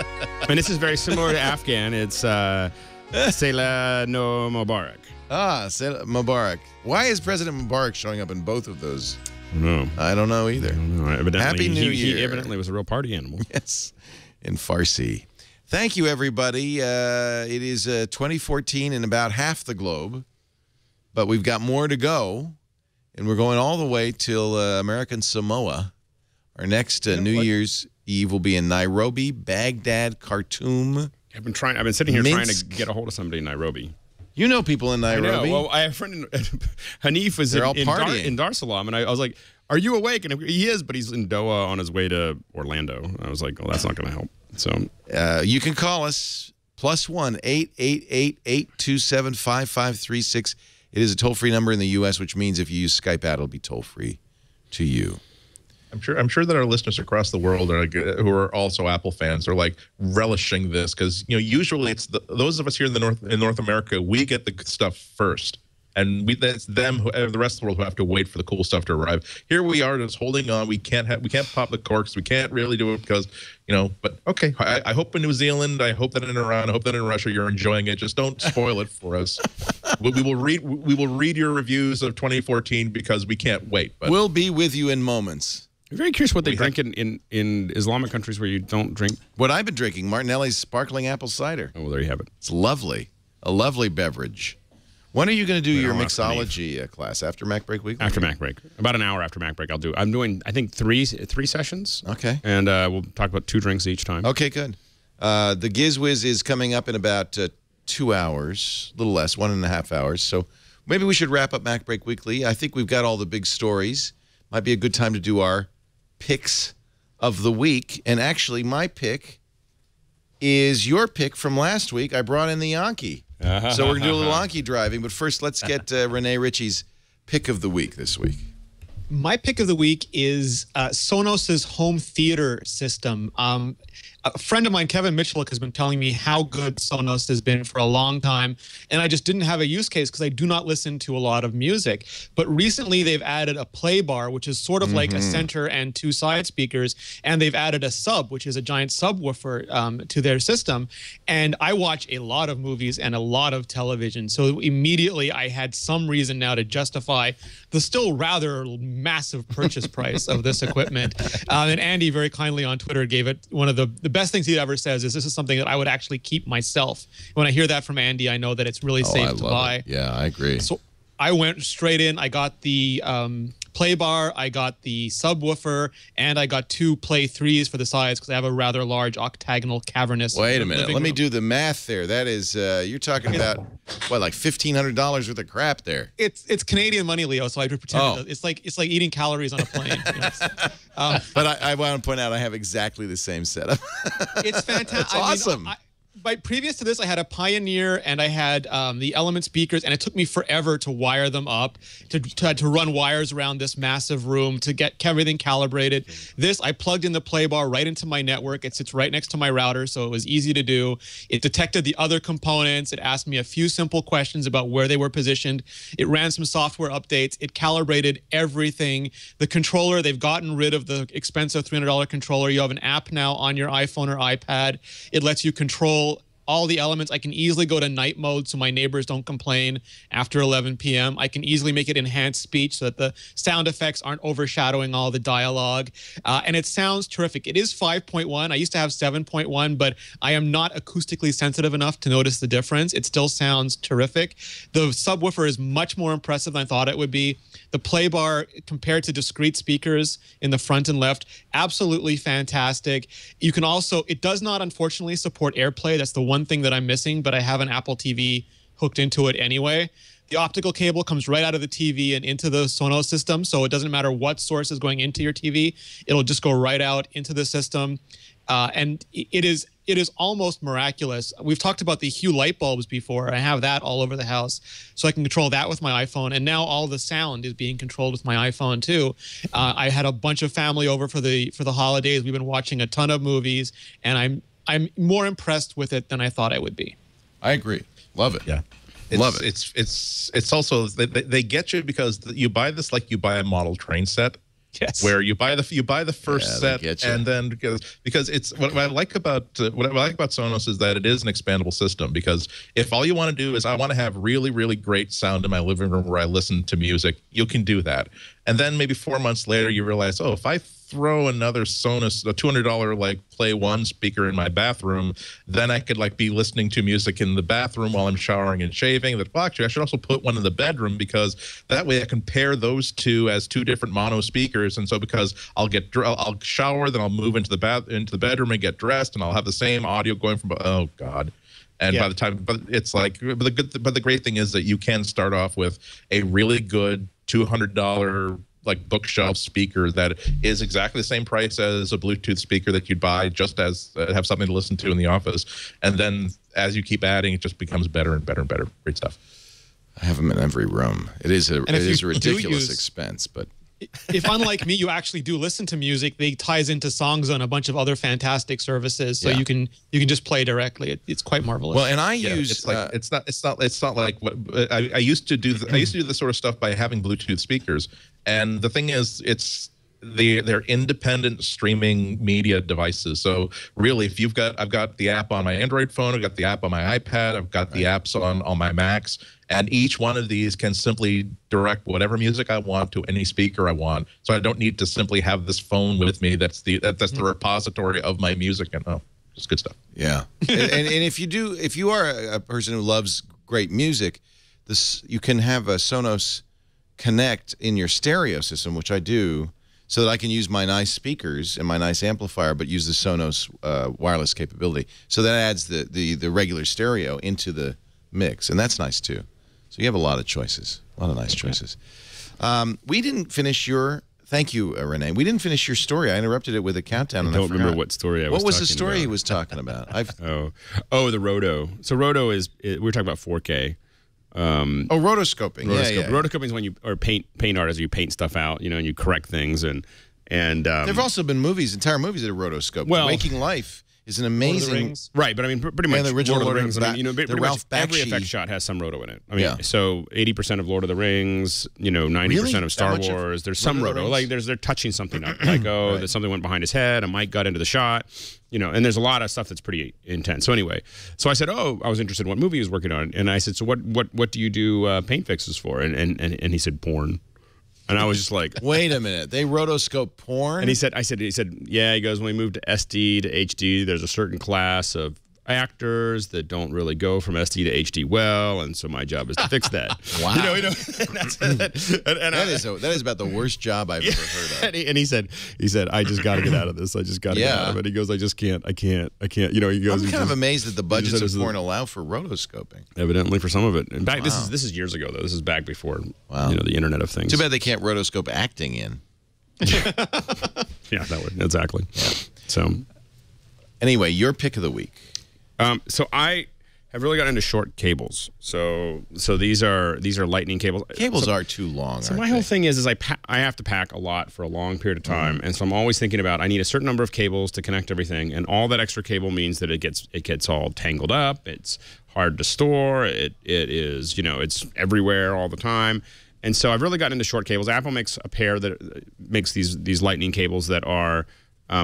And this is very similar to Afghan. It's Sela no Mubarak. Sela Mubarak. Why is President Mubarak showing up in both of those? No, I don't know either. Evidently, Happy New Year. He evidently was a real party animal. Yes, in Farsi. Thank you, everybody. It is 2014 in about half the globe, but we've got more to go, and we're going all the way till American Samoa. Our next New Year's Eve will be in Nairobi, Baghdad, Khartoum. I've been sitting here Minsk. trying to get a hold of somebody in Nairobi. You know people in Nairobi. I know. Well, I have a friend, Hanif was in Dar es Salaam, and I was like, "Are you awake?" And he is, but he's in Doha on his way to Orlando. I was like, "Oh, that's not going to help." So you can call us +1 888 827 It is a toll-free number in the U.S., which means if you use Skype out, it'll be toll-free to you. I'm sure that our listeners across the world are who are also Apple fans are like relishing this because usually it's those of us here in North America, we get the good stuff first, and that's them the rest of the world who have to wait for the cool stuff to arrive. Here we are just holding on. We can't pop the corks. We can't really do it because But okay, I hope in New Zealand, I hope that in Iran, I hope that in Russia you're enjoying it. Just don't spoil it for us. We will read your reviews of 2014 because we can't wait. But we'll be with you in moments. I'm very curious what they drink in Islamic countries where you don't drink. What I've been drinking, Martinelli's sparkling apple cider. Oh, well, there you have it. It's lovely. A lovely beverage. When are you going to do your mixology class? After MacBreak Week? After MacBreak. About an hour after MacBreak, I'm doing, I think, three sessions. Okay. And we'll talk about 2 drinks each time. Okay, good. The GizWiz is coming up in about 2 hours, a little less, 1.5 hours. So maybe we should wrap up MacBreak Weekly. I think we've got all the big stories. might be a good time to do our picks of the week. And actually, my pick is your pick from last week. I brought in the Anki. So we're going to do a little Anki driving. But first, let's get Renee Ritchie's pick of the week this week. My pick of the week is Sonos's home theater system. A friend of mine, Kevin Mitchell, has been telling me how good Sonos has been for a long time, and I just didn't have a use case because I do not listen to a lot of music. But recently, they've added a play bar, which is sort of like a center and 2 side speakers, and they've added a sub, which is a giant subwoofer to their system. And I watch a lot of movies and a lot of television, so immediately I had some reason now to justify the still rather massive purchase price of this equipment. And Andy very kindly on Twitter gave it one of the best things he ever says is this is something that I would actually keep myself. When I hear that from Andy, I know that it's really safe to buy. Yeah, I agree. So I went straight in. I got the play bar, I got the subwoofer, and I got 2 Play 3s for the sides because I have a rather large octagonal cavernous. Wait a minute. Let me do the math there. That is, you're talking about, what, like $1,500 worth of crap there. It's Canadian money, Leo, so I pretend it's like eating calories on a plane. But I want to point out I have exactly the same setup. It's fantastic. It's awesome. But previous to this, I had a Pioneer and I had the Element speakers, and it took me forever to wire them up, to run wires around this massive room to get everything calibrated. This, I plugged in the play bar right into my network. It sits right next to my router, so it was easy to do. It detected the other components. It asked me a few simple questions about where they were positioned. It ran some software updates. It calibrated everything. The controller, they've gotten rid of the expensive $300 controller. You have an app now on your iPhone or iPad. It lets you control all the elements. I can easily go to night mode so my neighbors don't complain after 11 p.m. I can easily make it enhanced speech so that the sound effects aren't overshadowing all the dialogue. And it sounds terrific. It is 5.1. I used to have 7.1, but I am not acoustically sensitive enough to notice the difference. It still sounds terrific. The subwoofer is much more impressive than I thought it would be. The play bar compared to discrete speakers in the front and left, absolutely fantastic. You can also, it does not unfortunately support AirPlay. That's the one thing that I'm missing, but I have an Apple TV hooked into it anyway. The optical cable comes right out of the TV and into the Sonos system, so it doesn't matter what source is going into your TV. It'll just go right out into the system. And it is almost miraculous. We've talked about the Hue light bulbs before. I have that all over the house, so I can control that with my iPhone. And now all the sound is being controlled with my iPhone too. I had a bunch of family over for the holidays. We've been watching a ton of movies, and I'm more impressed with it than I thought I would be. I agree. Love it. Yeah. Love it. It's also they get you because you buy this like you buy a model train set. Yes. Where you buy the first set, and then because it's what I like about Sonos is that it is an expandable system. Because if all you want to do is I want to have really, really great sound in my living room where I listen to music, you can do that. And then maybe 4 months later you realize, oh, if I throw another Sonos, a $200 like Play 1 speaker in my bathroom, then I could like be listening to music in the bathroom while I'm showering and shaving. Well, actually, I should also put one in the bedroom because that way I can pair those two as 2 different mono speakers. And so because I'll shower, then I'll move into the bedroom and get dressed, and I'll have the same audio going from oh god. And by the time, but it's like, but the great thing is that you can start off with a really good $200 like bookshelf speaker that is exactly the same price as a Bluetooth speaker that you'd buy just as have something to listen to in the office. And then as you keep adding, it just becomes better and better and better. Great stuff. I have them in every room. It is a ridiculous expense, but if unlike me, you actually do listen to music, they ties into songs on a bunch of other fantastic services, so you can just play directly. It's quite marvelous. Well, and I use it's not like what I used to do. I used to do this sort of stuff by having Bluetooth speakers, and the thing is, they're independent streaming media devices. So really, if I've got the app on my Android phone, I've got the app on my iPad, I've got the apps on my Macs, and each one of these can simply direct whatever music I want to any speaker I want. So I don't need to simply have this phone with me. That's the repository of my music, and it's good stuff. Yeah, and if you are a person who loves great music, you can have a Sonos Connect in your stereo system, which I do, so that I can use my nice speakers and my nice amplifier, but use the Sonos wireless capability. So that adds the regular stereo into the mix, and that's nice too. So you have a lot of choices, a lot of nice choices. We didn't finish your Thank you, Renee. We didn't finish your story. I interrupted it with a countdown. I don't remember what story I was talking about. What was the story he was talking about? Oh, the roto. So roto is, we're talking about 4K. Rotoscoping. Yeah. Rotoscoping is when you, or paint artists, you paint stuff out, and you correct things. And there've also been entire movies that are rotoscoped. Well, Waking Life is an amazing, right? But I mean, pretty much the original Lord of the Rings. Pretty much every Bakshi. effect shot has some roto in it. I mean, so 80% of Lord of the Rings, 90% of Star Wars. There's some roto, like they're touching something up, like that something went behind his head, a mic got into the shot, and there's a lot of stuff that's pretty intense. So anyway, so I said, I was interested in what movie he was working on, and I said, so what do you do paint fixes for? And he said porn. And I was just like, wait a minute, they rotoscope porn? And he said, yeah, he goes, when we moved to SD to HD, there's a certain class of actors that don't really go from SD to HD well, and so my job is to fix that. Wow. That is about the worst job I've ever heard of. And he said, I just got to get out of this. I just got to get out of it. He goes, I can't. He goes, I'm kind of amazed that the budgets of porn allow for rotoscoping. Evidently for some of it. And back, this is years ago though. This is back before the Internet of Things. Too bad they can't rotoscope acting in. Yeah, that would exactly. Yeah. So anyway, your pick of the week. So I have really gotten into short cables. So these are lightning cables. Cables are too long. So my whole thing is I have to pack a lot for a long period of time, and so I'm always thinking about I need a certain number of cables to connect everything, and all that extra cable means that it gets all tangled up. It's hard to store. It is it's everywhere all the time. And so I've really gotten into short cables. Apple makes a pair that makes these lightning cables that are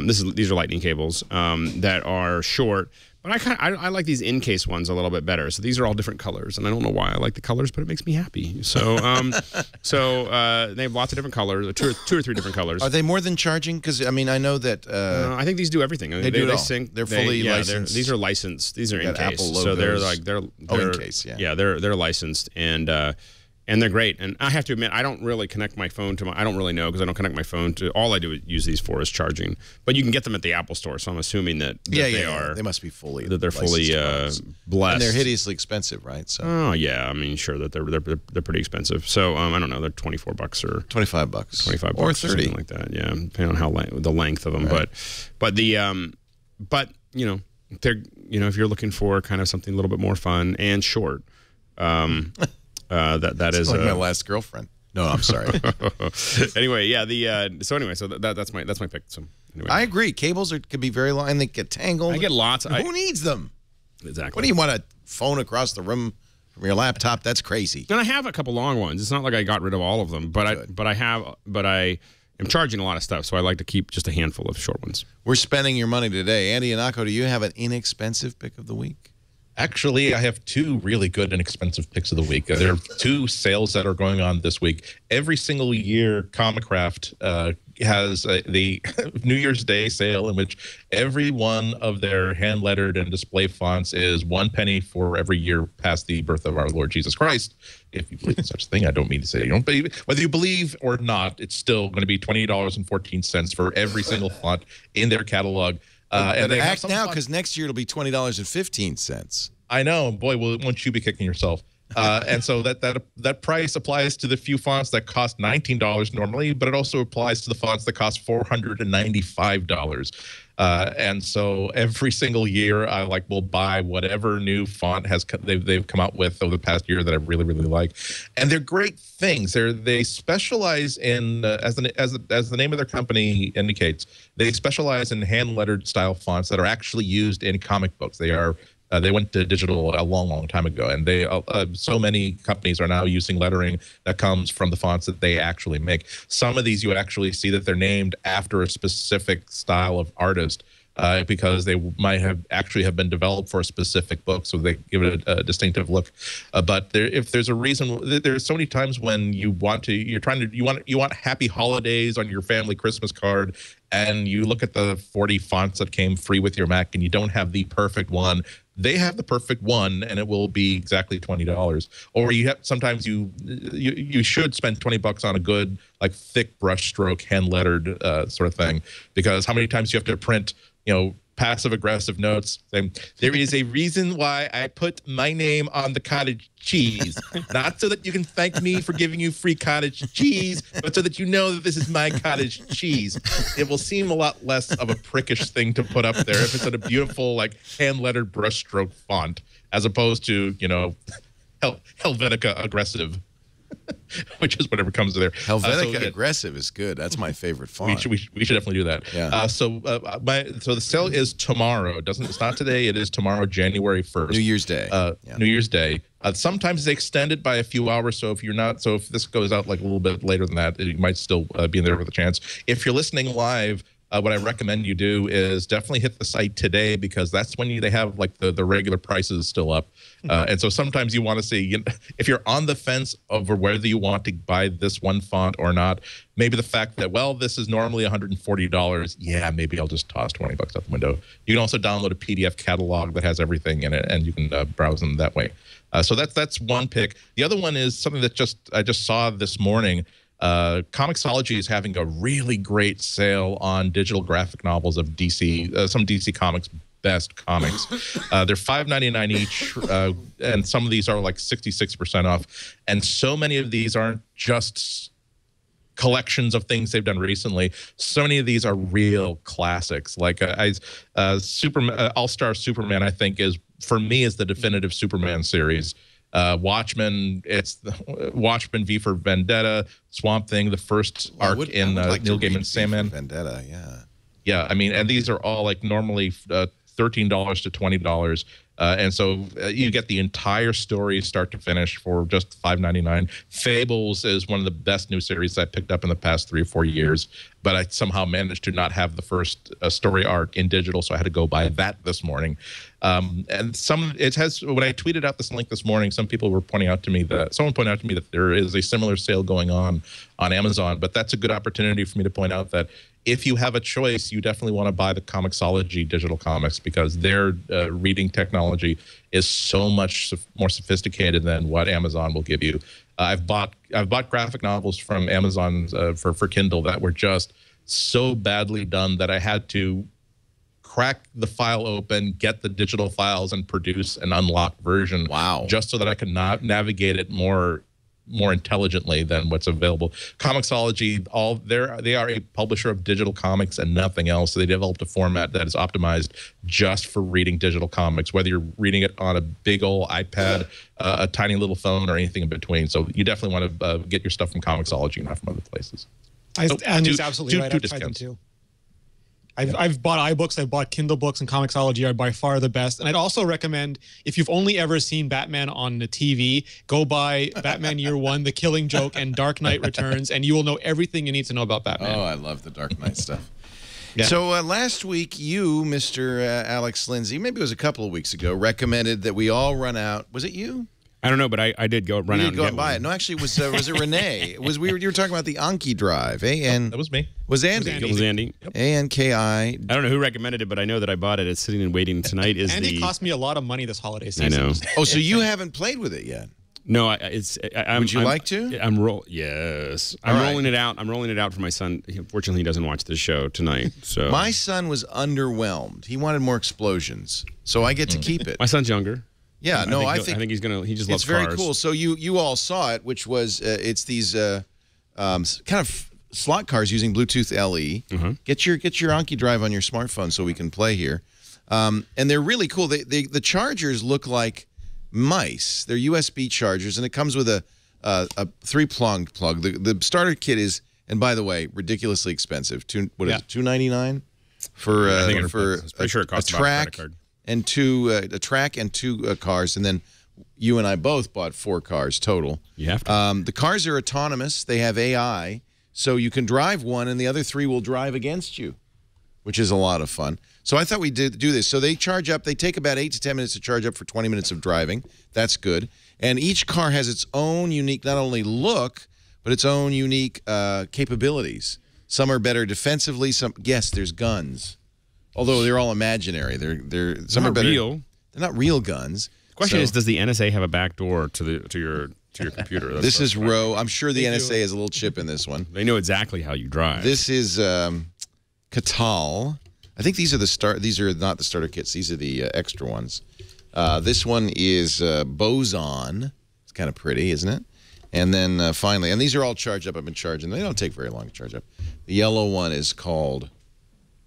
these are lightning cables that are short. But I like these in-case ones a little bit better. So these are all different colors, and I don't know why I like the colors, but it makes me happy. So they have lots of different colors, two or three different colors. Are they more than charging? Because I mean, I know that I think these do everything. They do it all. Sync. They're fully licensed. These are licensed. These are in-case. So they're in-case. Yeah, they're licensed and they're great. And I have to admit, I don't really connect my phone to I don't really know because I don't connect my phone to, all I do is use these for is charging. But you can get them at the Apple Store, so I'm assuming that they must be fully that they're fully blessed. And they're hideously expensive, right? So oh yeah, I mean sure that they're pretty expensive. So I don't know, they're $24 or $25, $25 or $30, something like that. Yeah, depending on how the length of them. Right. But they're if you're looking for kind of something a little bit more fun and short. That is like my last girlfriend. No, I'm sorry. Anyway, yeah. So that's my pick. So anyway. I agree. Cables could be very long and they get tangled. I get lots. Who needs them? Exactly. What do you want, a phone across the room from your laptop? That's crazy. And I have a couple long ones. It's not like I got rid of all of them, but I am charging a lot of stuff, so I like to keep just a handful of short ones. We're spending your money today. Andy and Akko, do you have an inexpensive pick of the week? Actually, I have two really good and expensive picks of the week. There are two sales that are going on this week. Every single year, Comicraft has the New Year's Day sale in which every one of their hand-lettered and display fonts is 1 penny for every year past the birth of our Lord Jesus Christ. If you believe in such a thing, I don't mean to say you don't believe. Whether you believe or not, it's still going to be $20.14 for every single font in their catalog. And they act now, because next year it'll be $20.15. I know, boy, won't you be kicking yourself? And so that price applies to the few fonts that cost $19 normally, but it also applies to the fonts that cost $495. And so every single year, I will buy whatever new font they've come out with over the past year that I really, really like, and they're great things. They specialize in as the name of their company indicates, they specialize in hand lettered style fonts that are actually used in comic books. They went to digital a long, long time ago, and so many companies are now using lettering that comes from the fonts that they actually make. Some of these you actually see that they're named after a specific style of artist because they might have been developed for a specific book, so they give it a distinctive look. But if there's a reason, there's so many times when you want happy holidays on your family Christmas card, and you look at the 40 fonts that came free with your Mac, and you don't have the perfect one. They have the perfect one, and it will be exactly $20. Or sometimes you should spend $20 on a good thick brushstroke hand lettered sort of thing, because how many times you have to print passive-aggressive notes saying, there is a reason why I put my name on the cottage cheese. Not so that you can thank me for giving you free cottage cheese, but so that you know that this is my cottage cheese. It will seem a lot less of a prickish thing to put up there if it's in a beautiful, like, hand-lettered brushstroke font, as opposed to, you know, Helvetica aggressive. Which is whatever comes to there. Helvetica aggressive is good. That's my favorite font. We should definitely do that. Yeah. So the sale is tomorrow. It's not today. It is tomorrow, January 1st. New Year's Day. New Year's Day. Sometimes they extend it by a few hours. So if this goes out like a little bit later than that, you might still be in there with a chance. If you're listening live, what I recommend you do is definitely hit the site today, because that's when they have like the regular prices still up. And so sometimes you want to see, if you're on the fence over whether you want to buy this one font or not, maybe the fact that, well, this is normally $140. Yeah, maybe I'll just toss $20 out the window. You can also download a PDF catalog that has everything in it, and you can browse them that way. So that's one pick. The other one is something that I just saw this morning. Comixology is having a really great sale on digital graphic novels of DC, some DC Comics best comics. They're $5.99 each, and some of these are like 66% off. And so many of these aren't just collections of things they've done recently. So many of these are real classics. Like All-Star Superman, I think, for me is the definitive Superman series. Watchmen, it's Watchmen V for Vendetta, Swamp Thing, the first arc in Neil Gaiman's Sandman. Vendetta, yeah. I mean, and these are all like normally $13 to $20, and so you get the entire story start to finish for just $5.99. Fables is one of the best new series I picked up in the past 3 or 4 years, but I somehow managed to not have the first story arc in digital, so I had to go buy that this morning. And it has, when I tweeted out this link this morning, someone pointed out to me that there is a similar sale going on Amazon, but that's a good opportunity for me to point out that if you have a choice, you definitely want to buy the Comixology digital comics, because their reading technology is so much more sophisticated than what Amazon will give you. I've bought graphic novels from Amazon for Kindle that were just so badly done that I had to crack the file open, get the digital files, and produce an unlocked version. Wow! Just so that I could navigate it more intelligently than what's available. Comixology, they are a publisher of digital comics and nothing else. So they developed a format that is optimized just for reading digital comics, whether you're reading it on a big old iPad, a tiny little phone, or anything in between. So you definitely want to get your stuff from Comixology, not from other places. And he's absolutely right. I've tried them too. I've bought iBooks, I've bought Kindle books, and Comixology are by far the best. And I'd also recommend, if you've only ever seen Batman on the TV, go buy Batman Year One, The Killing Joke, and Dark Knight Returns, and you will know everything you need to know about Batman. Oh, I love the Dark Knight stuff. Yeah. So last week, you, Mr. Alex Lindsay, maybe it was a couple of weeks ago, recommended that we all run out. Was it you? I don't know, but I did run out and get buy one. it. No, actually, was it Renee? You were talking about the Anki Drive, that was me. Was Andy? It was Andy. Yep. ANKI. I don't know who recommended it, but I know that I bought it. It's sitting and waiting tonight. Andy cost me a lot of money this holiday season. I know. Oh, so you haven't played with it yet? No, Would you like to? Yes, I'm rolling it out. I'm rolling it out for my son. Unfortunately, he doesn't watch the show tonight. So my son was underwhelmed. He wanted more explosions, so I get to keep it. My son's younger. Yeah, I think he's gonna. He just loves cars. It's very cars. cool. So you all saw it, which was it's these kind of slot cars using Bluetooth LE. Get your Anki Drive on your smartphone so we can play here, and they're really cool. The chargers look like mice. They're USB chargers, and it comes with a 3-pronged plug. The starter kit is, and by the way, ridiculously expensive. $299 for pretty sure it costs a about a track credit card. And a track and 2 cars, and then you and I both bought 4 cars total. You have to. The cars are autonomous. They have AI, so you can drive one, and the other 3 will drive against you, which is a lot of fun. So I thought we'd do this. So they charge up. They take about 8 to 10 minutes to charge up for 20 minutes of driving. That's good. And each car has its own unique, not only look, but its own unique capabilities. Some are better defensively. Yes, there's guns. Although they're all imaginary. Some are better. Real. They're not real guns. The question is, does the NSA have a backdoor to your computer? This is Roe. I'm sure the NSA has a little chip in this one. They know exactly how you drive. This is Catal. I think these are These are not the starter kits. These are the extra ones. This one is Boson. It's kind of pretty, isn't it? And then finally, and these are all charged up. I've been charging. They don't take very long to charge up. The yellow one is called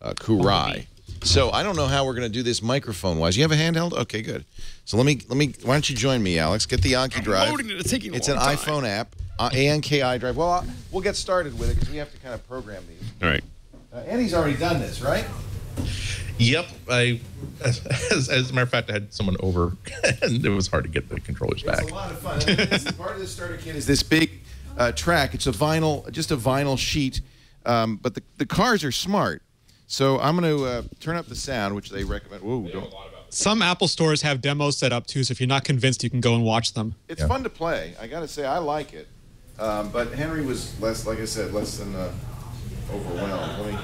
Kurai. So I don't know how we're going to do this microphone-wise. You have a handheld? Okay, good. So let me. Why don't you join me, Alex? Get the Anki Drive. It's an iPhone app. Anki Drive. Well, we'll get started with it because we have to kind of program these. All right. Andy's already done this, right? Yep. As a matter of fact, I had someone over, and it was hard to get the controllers back. It's a lot of fun. Part of the starter kit is this big track. It's just a vinyl sheet, but the cars are smart. So I'm going to turn up the sound, which they recommend. Whoa, don't. Some Apple stores have demos set up too, so if you're not convinced, you can go and watch them. It's fun to play. I got to say, I like it. But Henry was less than overwhelmed.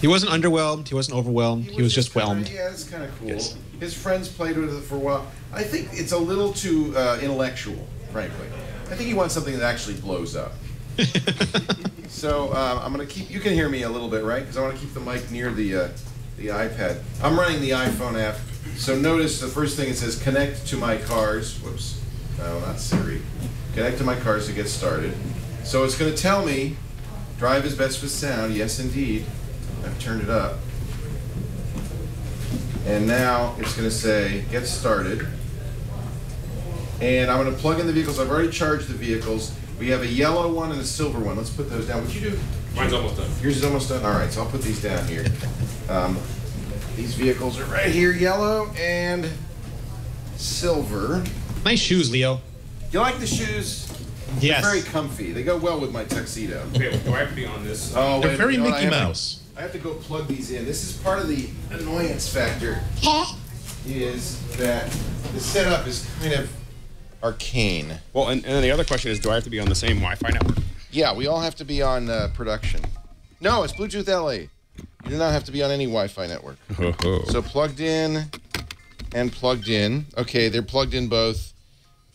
He wasn't underwhelmed. He wasn't overwhelmed. He was just whelmed. Yeah, it's kind of cool. Yes. His friends played with it for a while. I think it's a little too intellectual, frankly. I think he wants something that actually blows up. So I'm going to keep. You can hear me a little bit, right? Because I want to keep the mic near the iPad. I'm running the iPhone app. So notice the first thing it says: connect to my cars. Whoops. No, not Siri. Connect to my cars to get started. So it's going to tell me, drive is best with sound. Yes, indeed. I've turned it up. And now it's going to say, get started. And I'm going to plug in the vehicles. I've already charged the vehicles. We have a yellow one and a silver one. Let's put those down. What'd you do? Mine's almost done. Yours is almost done? All right, so I'll put these down here. These vehicles are right here, yellow and silver. Nice shoes, Leo. You like the shoes? Yes. They're very comfy. They go well with my tuxedo. Okay, well, do I have to be on this? Oh, They're wait, very you know what? Mickey Mouse. I have to go plug these in. This is part of the annoyance factor. Is that the setup is kind of arcane. Well, and then the other question is, do I have to be on the same Wi-Fi network? Yeah, we all have to be on production. No, it's Bluetooth LA. You do not have to be on any Wi-Fi network. So plugged in and plugged in. Okay, they're plugged in both.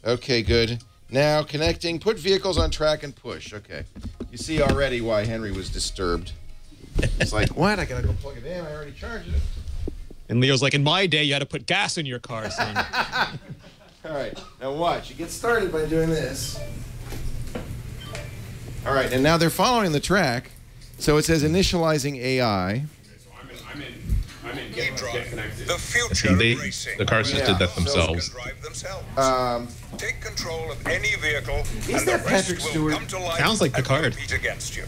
Okay, good. Now connecting. Put vehicles on track and push. Okay. You see already why Henry was disturbed. It's like, what? I gotta go plug it in. I already charged it. And Leo's like, in my day, you had to put gas in your car, son. All right, now watch. You get started by doing this. All right, and now they're following the track. So it says initializing AI. So I'm in get connected. The future of racing. The cars just did that themselves. Drive themselves. Take control of any vehicle, Is and that the rest Patrick will Stewart? come to life Sounds like the and card. compete against you.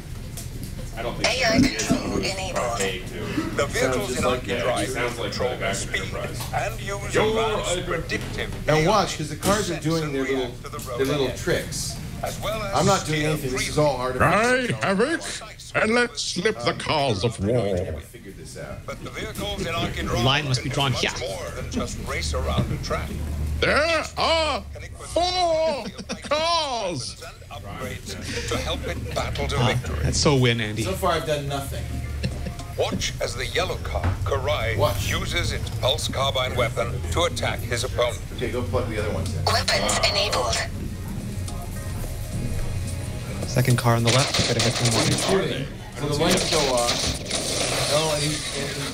I don't think AI control enabled. The vehicles in Anki Drive sounds like control the back of speed Enterprise. and use advanced predictive Now AI watch, because the cars are sense doing and their react to the road little ahead, tricks. as well as I'm not doing steer anything. This is freely. all artificial. Have it, and let's slip the cause of war. I figured this out. But the vehicles in Anki Drive line must be drawn much here. more than just race around a track. There are 4 cars. And upgrades to help it battle to victory. That's so win, Andy. So far, I've done nothing. Watch as the yellow car, Karai, Watch. uses its pulse carbine weapon to attack his opponent. Okay, go plug the other ones in. Weapons enabled. Second car on the left. Gotta hit them one. Shooting. So the lights go off. Oh, and he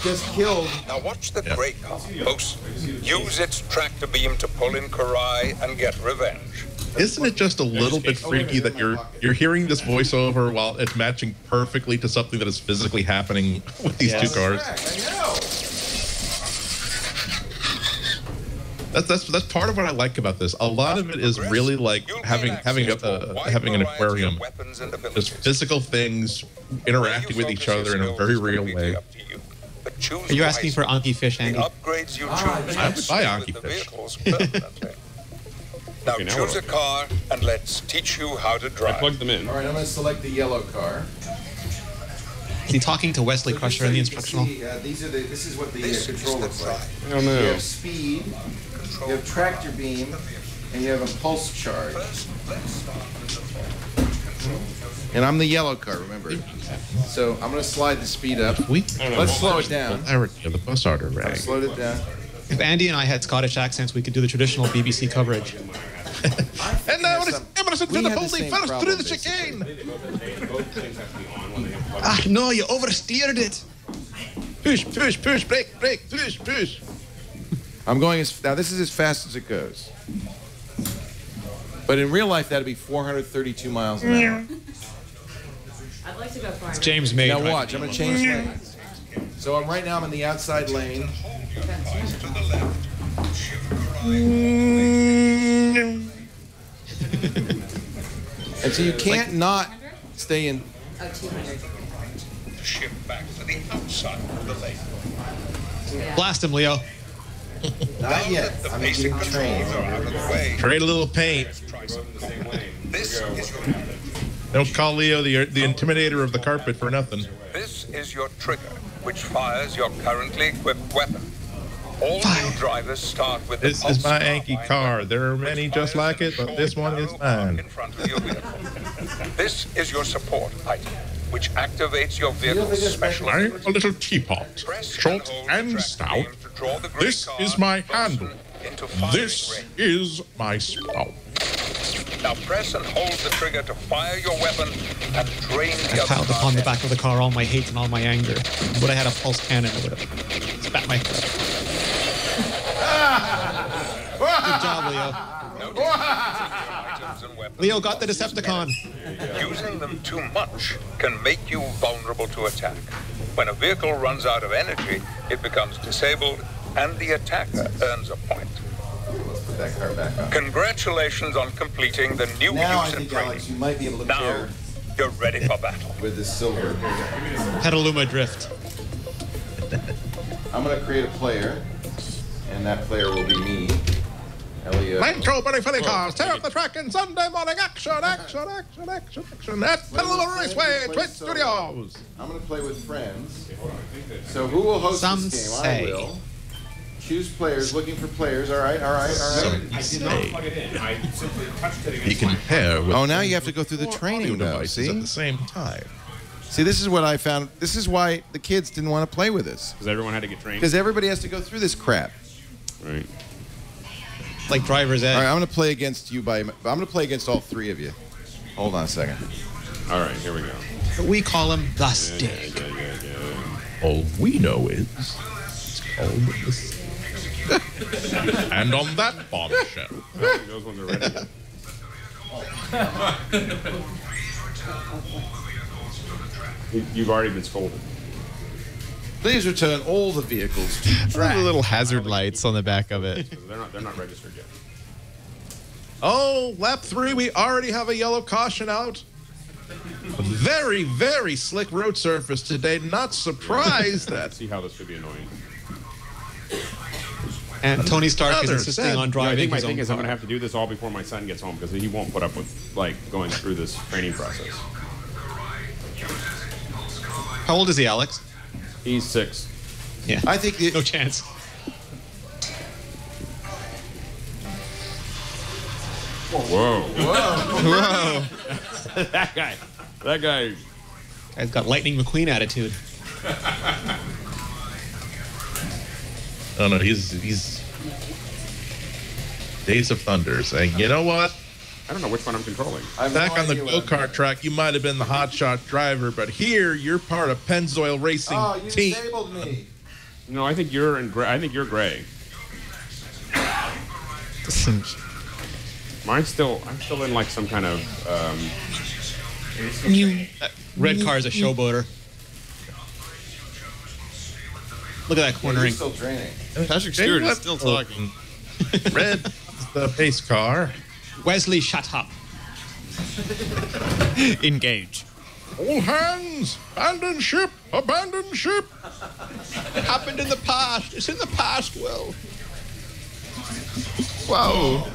just killed. Now watch the gray car, Moose, use its tractor beam to pull in Karai and get revenge. Isn't it just a little bit freaky that you're hearing this voiceover while it's matching perfectly to something that is physically happening with these two cars? I know. That's part of what I like about this. A lot of it is really like having an aquarium. Just physical things interacting with each other in a very real way. Are you asking for Anki Fish, Andy? Upgrades you choose I would buy with Anki the Fish. vehicles permanently. Now Okay, now choose what? a car and let's teach you how to I drive. plugged them in. All right, I'm going to select the yellow car. Is he talking to Wesley Crusher in the instructional? This is what the This control is looks the like. I don't You know. have speed, you have tractor beam, and you have a pulse charge. And I'm the yellow car, remember? So I'm going to slide the speed up. Let's slow it down. The bus order I rag. slowed it down. If Andy and I had Scottish accents, we could do the traditional BBC coverage. And now Emerson We for the had the holding same first problem, through the basically. chicane. Ah, no, you oversteered it. Push, push, push, brake, brake, push, push. I'm going now. This is as fast as it goes. But in real life, that'd be 432 miles an hour. I'd like to go far. It's James May. Now watch. I'm going to change lanes. So right now I'm in the outside lane. And so you can't not stay in. Oh, 200. Shift back to the outside of the lane. Blast him, Leo. Not yet. The I'm basic getting controls are trained. out of the way. Trade a little paint. This is your Don't call Leo the intimidator of the carpet for nothing. This is your trigger, which fires your currently equipped weapon. All new drivers start with the This is my pulse Anki car. There are many just like it, but this one is mine. in front of your vehicle. This is your support item, which activates your vehicle's special I'm ability. a little teapot, Press short hold the and track stout. beam to draw the gray This car is my person handle. into firing This range. is my spout. Now press and hold the trigger to fire your weapon and drain the I other piled car's upon the engine. back of the car all my hate and all my anger. Would I had a pulse cannon, I would have spat my foot. Good job, Leo. Notice using your items and weapons Leo got the Decepticon. Using them too much can make you vulnerable to attack. When a vehicle runs out of energy, it becomes disabled and the attacker earns a point. Put that car back on. Congratulations on completing the new Now I use and think, training. Alex, you might be able to Now pair you're ready for battle. with this silver. Petaluma Drift. I'm going to create a player, and that player will be me. Elliot. Nitro Bunny Funny Cars, tear up the track in Sunday morning action, action, action, action, action. At Petaluma Raceway, Twit Studios. I'm going to play with friends. So who will host Some this game? say. I will. Choose players, looking for players. All right, all right, all right. I did not plug it in. I simply touched it against You can pair with Oh, now you have to go through the training though, devices see? at the same time. See, this is what I found. This is why the kids didn't want to play with this. because everyone had to get trained. Because everybody has to go through this crap. Right. Like driver's ed. All right, I'm going to play against you I'm going to play against all three of you. Hold on a second. All right, here we go. We call him the Stick. All we know is it's called the Stick. And on that bombshell. Those ones are ready. You've already been scolded. Please return all the vehicles to The track. little hazard lights on the back of it. They're not registered yet. Oh, lap 3, we already have a yellow caution out. A very, very slick road surface today. Not surprised that. See how this could be annoying. And Tony Stark is Another insisting sad- on Yeah, I driving think my his thing own is I'm car. going to have to do this all before my son gets home because he won't put up with like going through this training process. How old is he, Alex? He's 6. Yeah. I think No chance. Whoa. Whoa. that guy. Guy's got Lightning McQueen attitude. Oh no, he's Days of Thunder saying, you know what? I don't know which one I'm controlling. Back on the go-kart track, you might have been the hotshot driver, but here you're part of Pennzoil Racing Oh, you team. disabled me. No, I think you're in gray. I think you're gray. I'm still in like some kind of Red car is a showboater. Look at that You're cornering. still training. Patrick Stewart is still talking. Red is the pace car. Wesley, shut up. Engage. All hands, abandon ship, abandon ship. It happened in the past. It's in the past, Will. Whoa.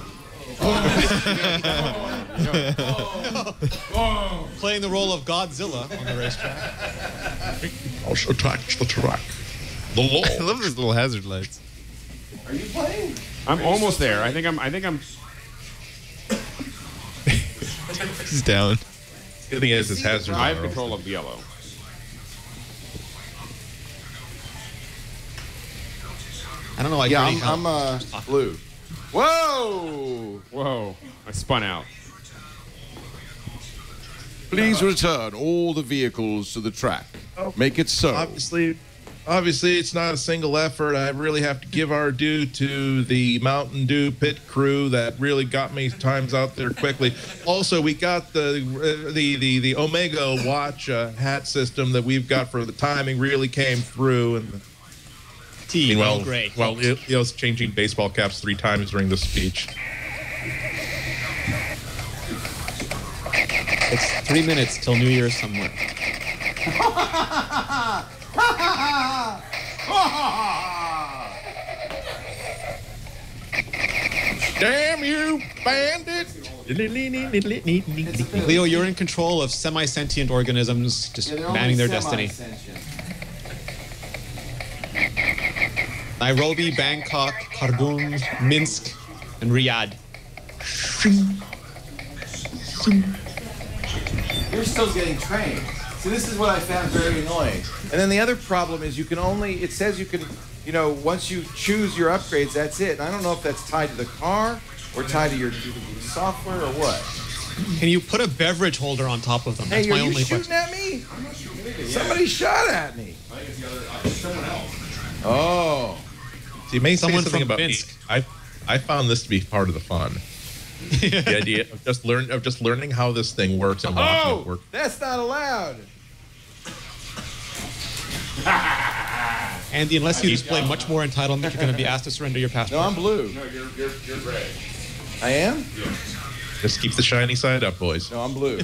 Playing the role of Godzilla on the racetrack. Also touch the track. The law. I love those little hazard lights. Are you playing? I'm almost there. I think I'm He's down. The thing is, it's hazard. I have control of the yellow. I don't know. Yeah, I'm blue. Whoa! Whoa. I spun out. Please return all the vehicles to the track. Make it so. Obviously, Obviously, it's not a single effort. I really have to give our due to the Mountain Dew pit crew that really got me times out there quickly. Also, we got the Omega watch hat system that we've got for the timing really came through. And meanwhile, great. Well, Leo's changing baseball caps 3 times during the speech. It's 3 minutes till New Year's somewhere. Damn you, bandit! Leo, you're in control of semi-sentient organisms just manning their destiny. Nairobi, Bangkok, Khartoum, Minsk, and Riyadh. You're still getting trained. See, this is what I found very annoying. And then the other problem is it says you can, once you choose your upgrades, that's it. And I don't know if that's tied to the car or tied to your software or what. Can you put a beverage holder on top of them? That's Hey, my are you only shooting question. at me? Somebody shot at me. Oh. See, you may say Someone something from about Minsk. me. I found this to be part of the fun. The idea of just learning how this thing works and watching it work. That's not allowed. Andy, unless you display much more entitlement, you're going to be asked to surrender your passport. No, I'm blue. No, you're gray. I am? Just keep the shiny side up, boys. No, I'm blue. I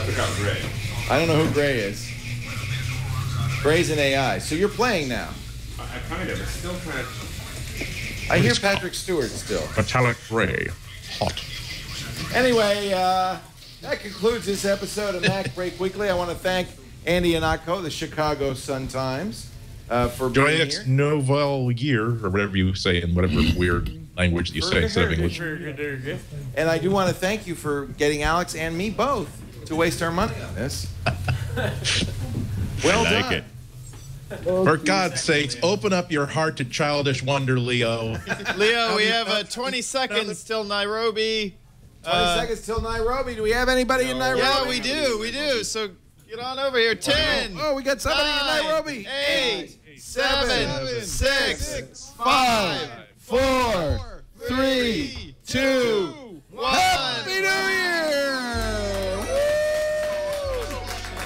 took out gray. I don't know who Gray is. Gray's an AI. So you're playing now. I kind of, it's still kind of. I hear Patrick Stewart still. Metallic gray. Hot. Anyway, that concludes this episode of MacBreak Weekly. I want to thank Andy Anako, the Chicago Sun-Times, for being Joyex here. Novel Year, or whatever you say in whatever weird language that you say instead of English. And I do want to thank you for getting Alex and me both to waste our money on this. Well I like done. it. For God's sakes, open up your heart to childish wonder, Leo. Leo, we have 20 seconds till Nairobi. 20 seconds till Nairobi. Do we have anybody in Nairobi? Yeah, we do. So get on over here. 10. Oh, we got somebody in Nairobi. 8, 7, 6, 5, 4, 3, 2, 1. Happy New Year! Woo!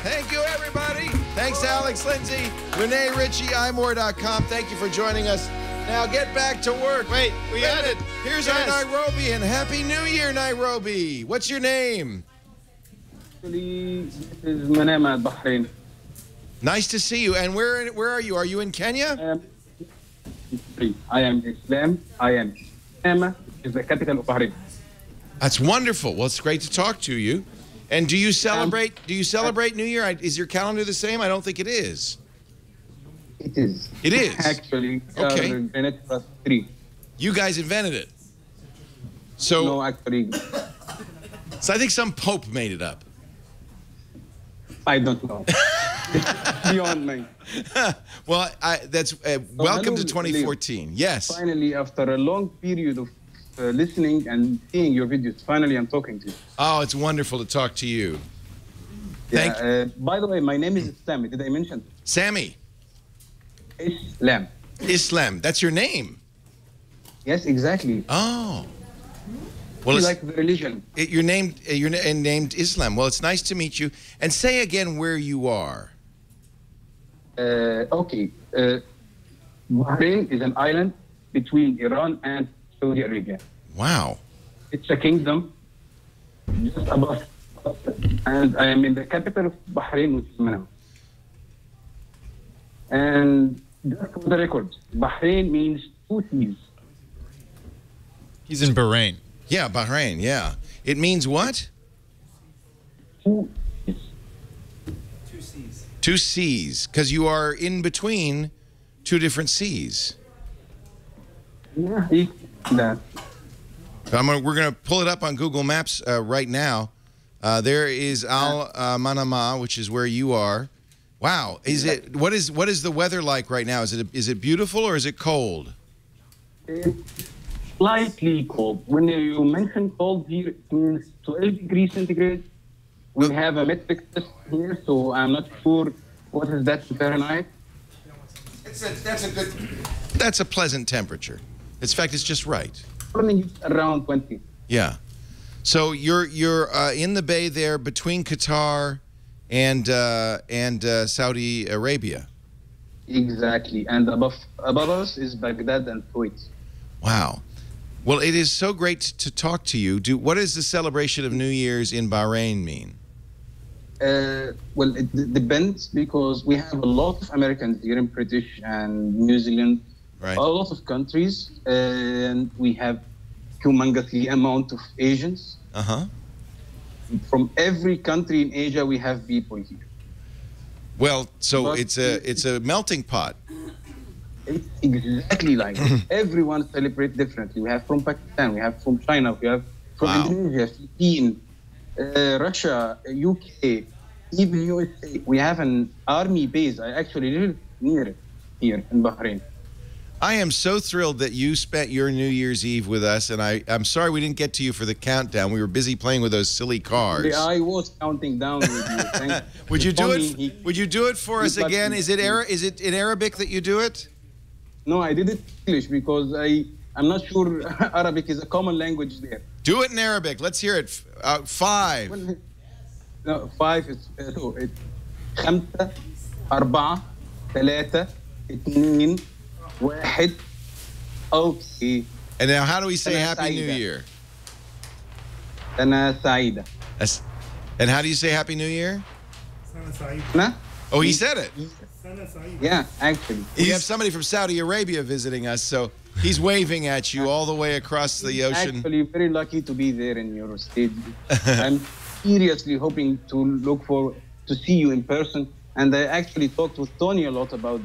Thank you, everybody. Thanks, Alex Lindsay, Renee Ritchie, imore.com. Thank you for joining us. Now get back to work. Wait, we got it. Here's our Nairobi, and Happy New Year, Nairobi. What's your name? Actually, this is my name at Bahrain. Nice to see you. And where are you? Are you in Kenya? I am Islam. I am Islam, is the capital of Bahrain. That's wonderful. Well, it's great to talk to you. And do you celebrate? Do you celebrate New Year? Is your calendar the same? I don't think it is. It is. It is. Actually, Okay. Bennett plus 3. You guys invented it. So No, actually, So I think some pope made it up. I don't know. Beyond me. Well, that's welcome hello, to 2014. Yes. Finally, after a long period of listening and seeing your videos, finally I'm talking to you. Oh, it's wonderful to talk to you. By the way, my name is Islam. Did I mention? Sammy. Islam. Islam. That's your name. Yes, exactly. Oh. Well, You it's like the religion. You're named Islam. Well, it's nice to meet you. And say again where you are. Okay. Bahrain is an island between Iran and Saudi Arabia. Wow. It's a kingdom just above, and I am in the capital of Bahrain, which is Manama. And just for the record, Bahrain means 2 seas. He's in Bahrain. Yeah, Bahrain. Yeah. It means what? 2 seas. 2 seas. Because you are in between 2 different seas. Yeah, that. We're going to pull it up on Google Maps right now. There is Al Manama, which is where you are. Wow. What is the weather like right now? Is it beautiful or is it cold? It's slightly cold. When you mention cold here, it means 12 degrees centigrade. We have a metric test here, so I'm not sure What is that Fahrenheit? That's a pleasant temperature. In fact, it's just right. Running around 20. Yeah. So you're in the bay there between Qatar and Saudi Arabia. Exactly. And above us is Baghdad and Kuwait. Wow. Well, it is so great to talk to you. What does the celebration of New Year's in Bahrain mean? Well, it depends because we have a lot of Americans here in British and New Zealand, right. A lot of countries, and we have humongously amount of Asians. From every country in Asia, we have people here. Well, so it's a melting pot. It's exactly like that. Everyone celebrates differently. We have from Pakistan, we have from China, we have from Indonesia, Philippines, Russia, UK, even USA. We have an army base. I actually live near it here in Bahrain. I am so thrilled that you spent your New Year's Eve with us, and I'm sorry we didn't get to you for the countdown. We were busy playing with those silly cars. Yeah, I was counting down with you. Would you do it? Would you do it for us again? Is it in Arabic that you do it? No, I did it in English because I'm not sure Arabic is a common language there. Do it in Arabic. Let's hear it. 5. No, 5 is 5 4 3 2 1. Okay. And now, how do we say Happy New Year? Sana Saida. And how do you say Happy New Year? Sana Saida. Oh, he said it. Yeah, actually. We have somebody from Saudi Arabia visiting us, so he's waving at you all the way across the ocean. Actually, very lucky to be there in your state. I'm seriously hoping to see you in person. And I actually talked with Tony a lot about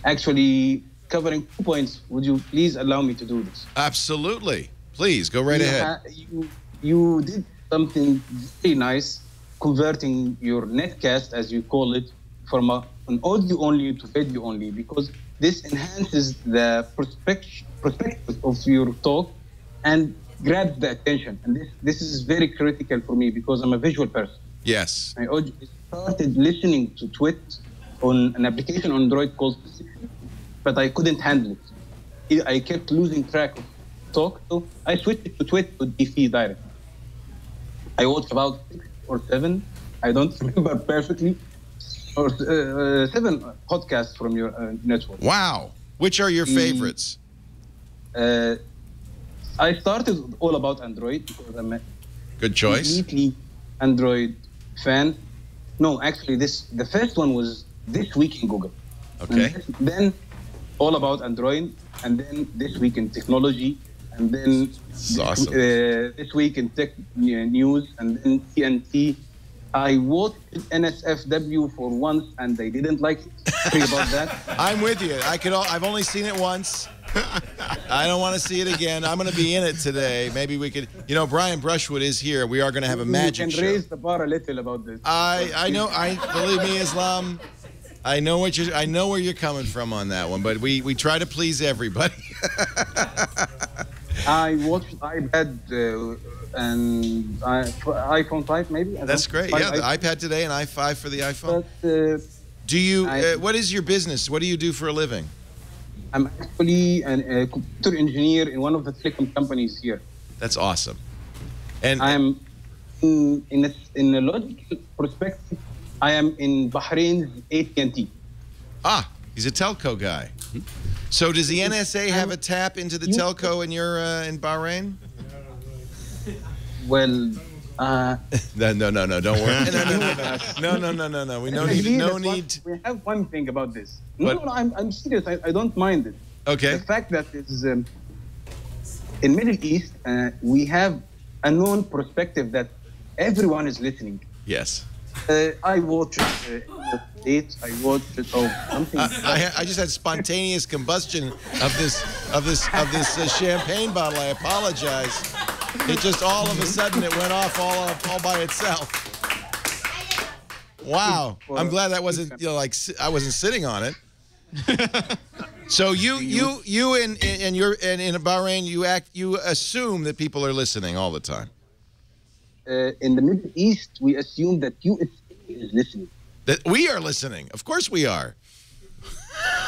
actually covering 2 points. Would you please allow me to do this? Absolutely. Please, go right ahead. You did something very nice, converting your netcast, as you call it, from an audio only to video only, because this enhances the perspective of your talk and grabs the attention. And this is very critical for me because I'm a visual person. Yes. I started listening to Twit on an application on Android called, but I couldn't handle it. I kept losing track of talk, so I switched to Twit to DP direct. I watched about 6 or 7, I don't remember perfectly, or 7 podcasts from your network. Wow. Which are your favorites? I started all about Android because I'm a good choice. Completely Android fan. No, actually, the first one was This Week in Google. Okay. And then all about Android, and then This Week in Technology, and then awesome. This Week in Tech News, and then TNT. I watched NSFW for once, and I didn't like it. Sorry about that. I'm with you. I've only seen it once. I don't want to see it again. I'm going to be in it today. Maybe we could. Brian Brushwood is here. We are going to have a magic show. You can raise the bar a little about this. I know. Believe me, Islam. I know where you're coming from on that one, but we try to please everybody. I watched iPad and iPhone 5 maybe. That's great. Yeah, the iPad today and i5 for the iPhone. But, do you? What is your business? What do you do for a living? I'm actually a computer engineer in one of the telecom companies here. That's awesome. And I'm in a logical perspective, I am in Bahrain's AT&T. Ah, he's a telco guy. So does the NSA have a tap into the telco in in Bahrain? Well, no, don't worry. No. We no need. We have one thing about this. No, I'm serious. I don't mind it. Okay. The fact that it's in Middle East, we have a known perspective that everyone is listening. Yes. I watched it. I watched something. I just had spontaneous combustion of this champagne bottle. I apologize. It just all of a sudden it went off all by itself. Wow. I'm glad that wasn't I wasn't sitting on it. So you in Bahrain you assume that people are listening all the time. In the Middle East, we assume that USA is listening. That we are listening. Of course we are.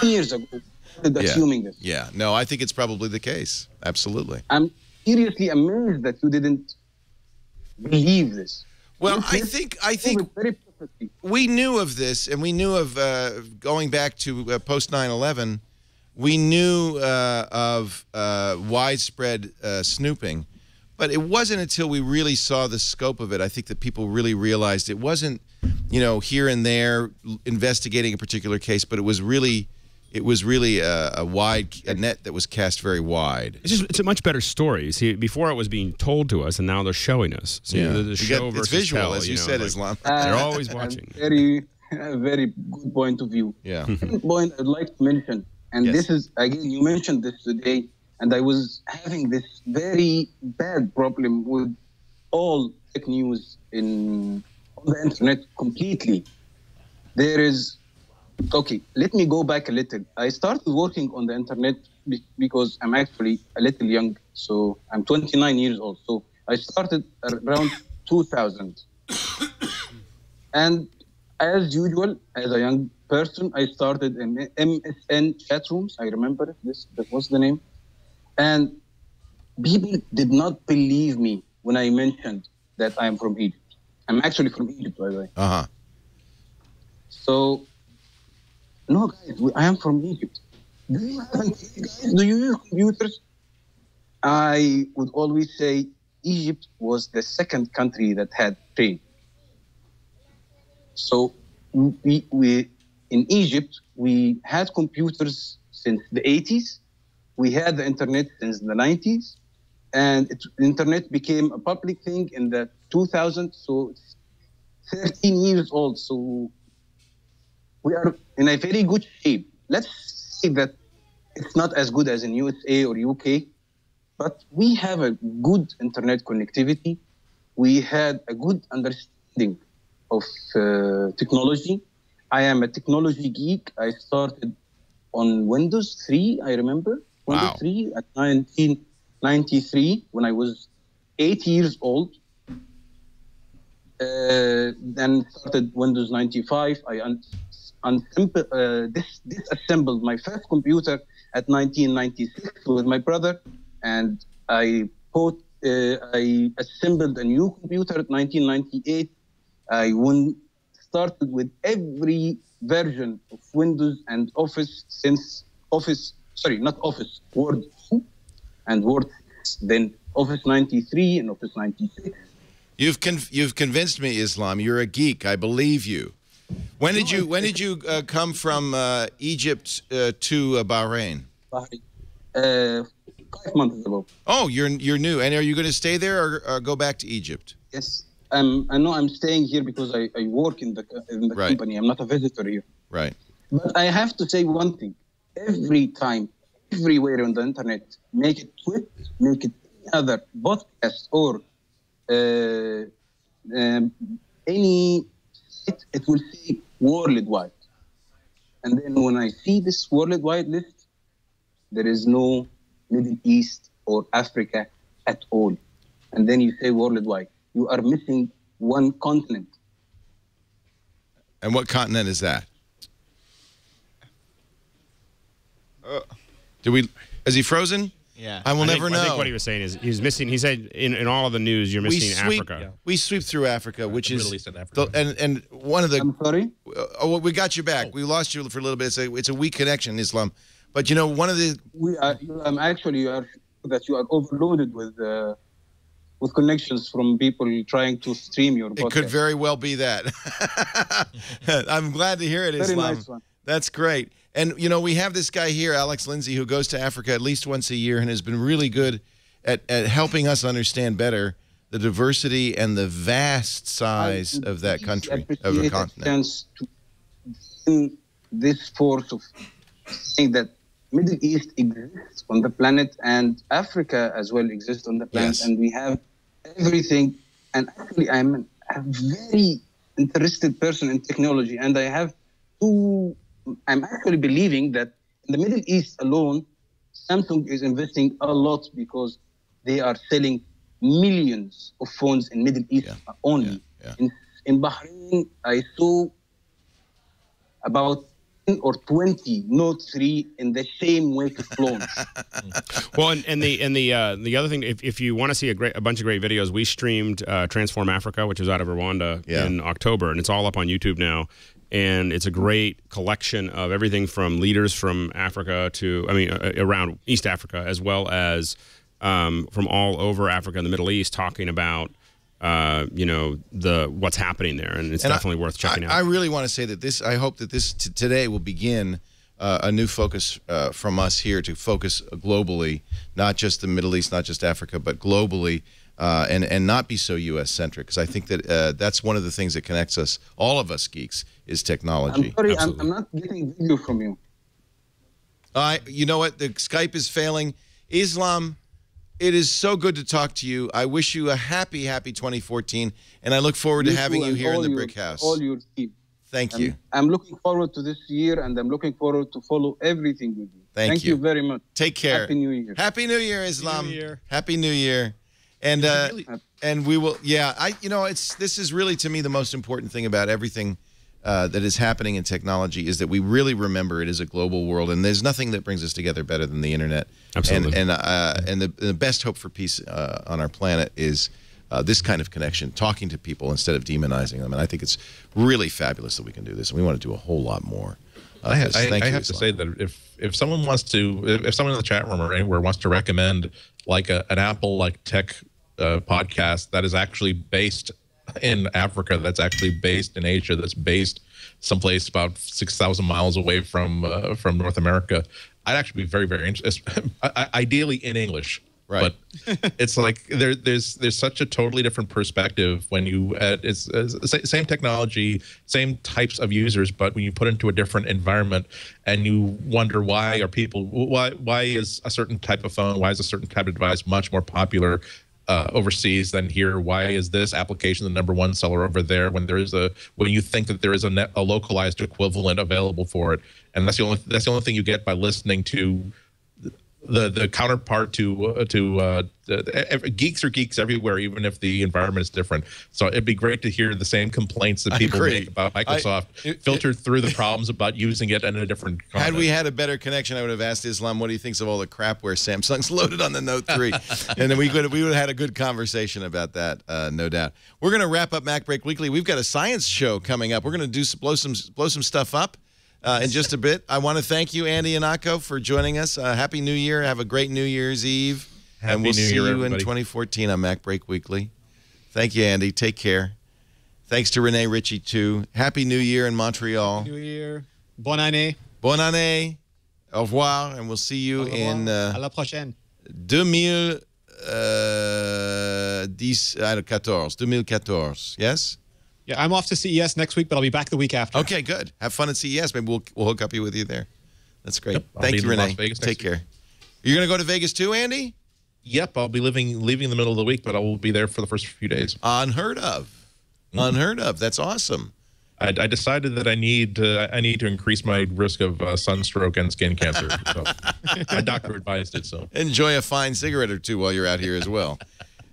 Years ago, assuming this. Yeah. No, I think it's probably the case. Absolutely. I'm seriously amazed that you didn't believe this. Well, I think we knew of this, and we knew of going back to post 9/11. We knew of widespread snooping, but it wasn't until we really saw the scope of it, I think, that people really realized it wasn't, here and there investigating a particular case, but it was really a net that was cast very wide. It's a much better story. See, before it was being told to us, and now they're showing us. So the show versus it's visual, tell, as you said, Islam. They're always watching. Very good point of view. Yeah. Second point I'd like to mention, and this is, again, you mentioned this today, and I was having this very bad problem with all fake news on the internet completely. There is, okay, let me go back a little. I started working on the internet because I'm actually a little young, so I'm 29 years old. So I started around 2000. And as usual, as a young person, I started in MSN chat rooms. I remember that was the name. And people did not believe me when I mentioned that I'm from Egypt. I'm actually from Egypt, by the way. Uh-huh. So, no, guys, I am from Egypt. Do you have guys? Do you use computers? I would always say Egypt was the second country that had train. So we in Egypt, we had computers since the 80s. We had the internet since the 90s. And the internet became a public thing in the 2000s. So it's 13 years old. So we are in a very good shape. Let's say that it's not as good as in USA or UK, but we have a good internet connectivity. We had a good understanding of technology. I am a technology geek. I started on Windows 3, I remember. Windows 3 at 1993 when I was 8 years old. Then started Windows 95. I disassembled my first computer at 1996 with my brother, and I assembled a new computer at 1998. I started with every version of Windows and Office since Word 2 and Word 6, then Office 93 and Office 96. You've convinced me, Islam. You're a geek. I believe you. When did you come from Egypt to Bahrain? Bahrain, 5 months ago. Oh, you're new. And are you going to stay there or go back to Egypt? Yes, I know I'm staying here because I work in the company. I'm not a visitor here. Right. But I have to say one thing. Every time, everywhere on the internet, make it Twitter, make it other podcast or any site, it will say worldwide. And then when I see this worldwide list, there is no Middle East or Africa at all. And then you say worldwide. You are missing one continent. And what continent is that? Is he frozen? Yeah. I will never know. I think what he was saying is he's missing. He said in all of the news you're missing Africa. We sweep through Africa, which is Middle East and Africa. and one of the. I'm sorry. We got you back. We lost you for a little bit. It's a weak connection, Islam. But one of the. You are overloaded with connections from people trying to stream your podcast. It could very well be that. I'm glad to hear it, Islam. Very nice one. That's great. And, we have this guy here, Alex Lindsay, who goes to Africa at least once a year and has been really good at helping us understand better the diversity and the vast size of that country, of a continent. Chance to bring this force of saying that Middle East exists on the planet and Africa as well exists on the planet. Yes. And we have everything. And actually, I'm a very interested person in technology. And I'm actually believing that in the Middle East alone, Samsung is investing a lot because they are selling millions of phones in Middle East only. Yeah. In Bahrain, I saw about 10 or 20 Note 3 in the same week of launch. Well, and the other thing, if you want to see a bunch of great videos, we streamed Transform Africa, which is out of Rwanda in October, and it's all up on YouTube now. And it's a great collection of everything from leaders from Africa to, around East Africa, as well as from all over Africa and the Middle East, talking about, what's happening there. And it's definitely worth checking out. I really want to say that I hope that this today will begin a new focus from us here to focus globally, not just the Middle East, not just Africa, but globally. And not be so U.S.-centric, because I think that that's one of the things that connects us, all of us geeks, is technology. I'm sorry, I'm not getting video from you. You know what? The Skype is failing. Islam, it is so good to talk to you. I wish you a happy, happy 2014, and I look forward to having you here in the Brick House. All your team. Thank you. I'm looking forward to this year, and I'm looking forward to follow everything with you. Thank you very much. Take care. Happy New Year. Happy New Year, Islam. Happy New Year. Happy New Year. And we will, this is really, to me, the most important thing about everything that is happening in technology is that we really remember it is a global world, and there's nothing that brings us together better than the internet. Absolutely. And the best hope for peace on our planet is this kind of connection, talking to people instead of demonizing them. And I think it's really fabulous that we can do this, and we want to do a whole lot more. I have to say that if someone wants to, if someone in the chat room or anywhere wants to recommend like an Apple tech podcast that is actually based in Africa, that's actually based in Asia, that's based someplace about 6,000 miles away from North America, I'd actually be very, very interested. Ideally in English. Right. But it's like there's such a totally different perspective when you it's same technology, same types of users, but when you put it into a different environment and you wonder why is a certain type of phone, why is a certain type of device much more popular overseas than here? Why is this application the #1 seller over there when you think that there is a localized equivalent available for it? And that's the only thing you get by listening to the counterpart to geeks are geeks everywhere, even if the environment is different. So it'd be great to hear the same complaints that people make about Microsoft filtered through the problems about using it in a different context. Had we had a better connection, I would have asked Islam what he thinks of all the crapware Samsung's loaded on the Note 3. And then we would have had a good conversation about that, no doubt. We're going to wrap up MacBreak Weekly. We've got a science show coming up. We're going to blow some stuff up. In just a bit. I want to thank you, Andy and Akko, for joining us. Happy New Year. Have a great New Year's Eve. And we'll see you in 2014 on MacBreak Weekly. Thank you, Andy. Take care. Thanks to Renee Ritchie, too. Happy New Year in Montreal. New Year. Bonne année. Bonne année. Au revoir. And we'll see you in à la prochaine. 2014. Yes? Yeah, I'm off to CES next week, but I'll be back the week after. Okay, good. Have fun at CES. Maybe we'll hook up with you there. That's great. Yep, Thank you, Renee. Take care. You're going to go to Vegas too, Andy? Yep, I'll be leaving in the middle of the week, but I will be there for the first few days. Unheard of. Unheard of. That's awesome. I decided that I need to increase my risk of sunstroke and skin cancer. So my doctor advised it. So enjoy a fine cigarette or two while you're out here as well.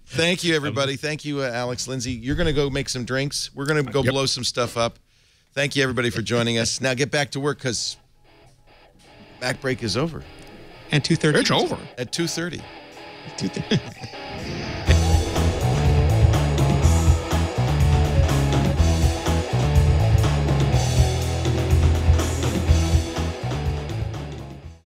Thank you, everybody. Thank you, Alex Lindsay. You're going to go make some drinks. We're going to go blow some stuff up. Thank you, everybody, for joining us. Now get back to work because MacBreak is over. And 2:30. It's over. At 2:30. 2:30.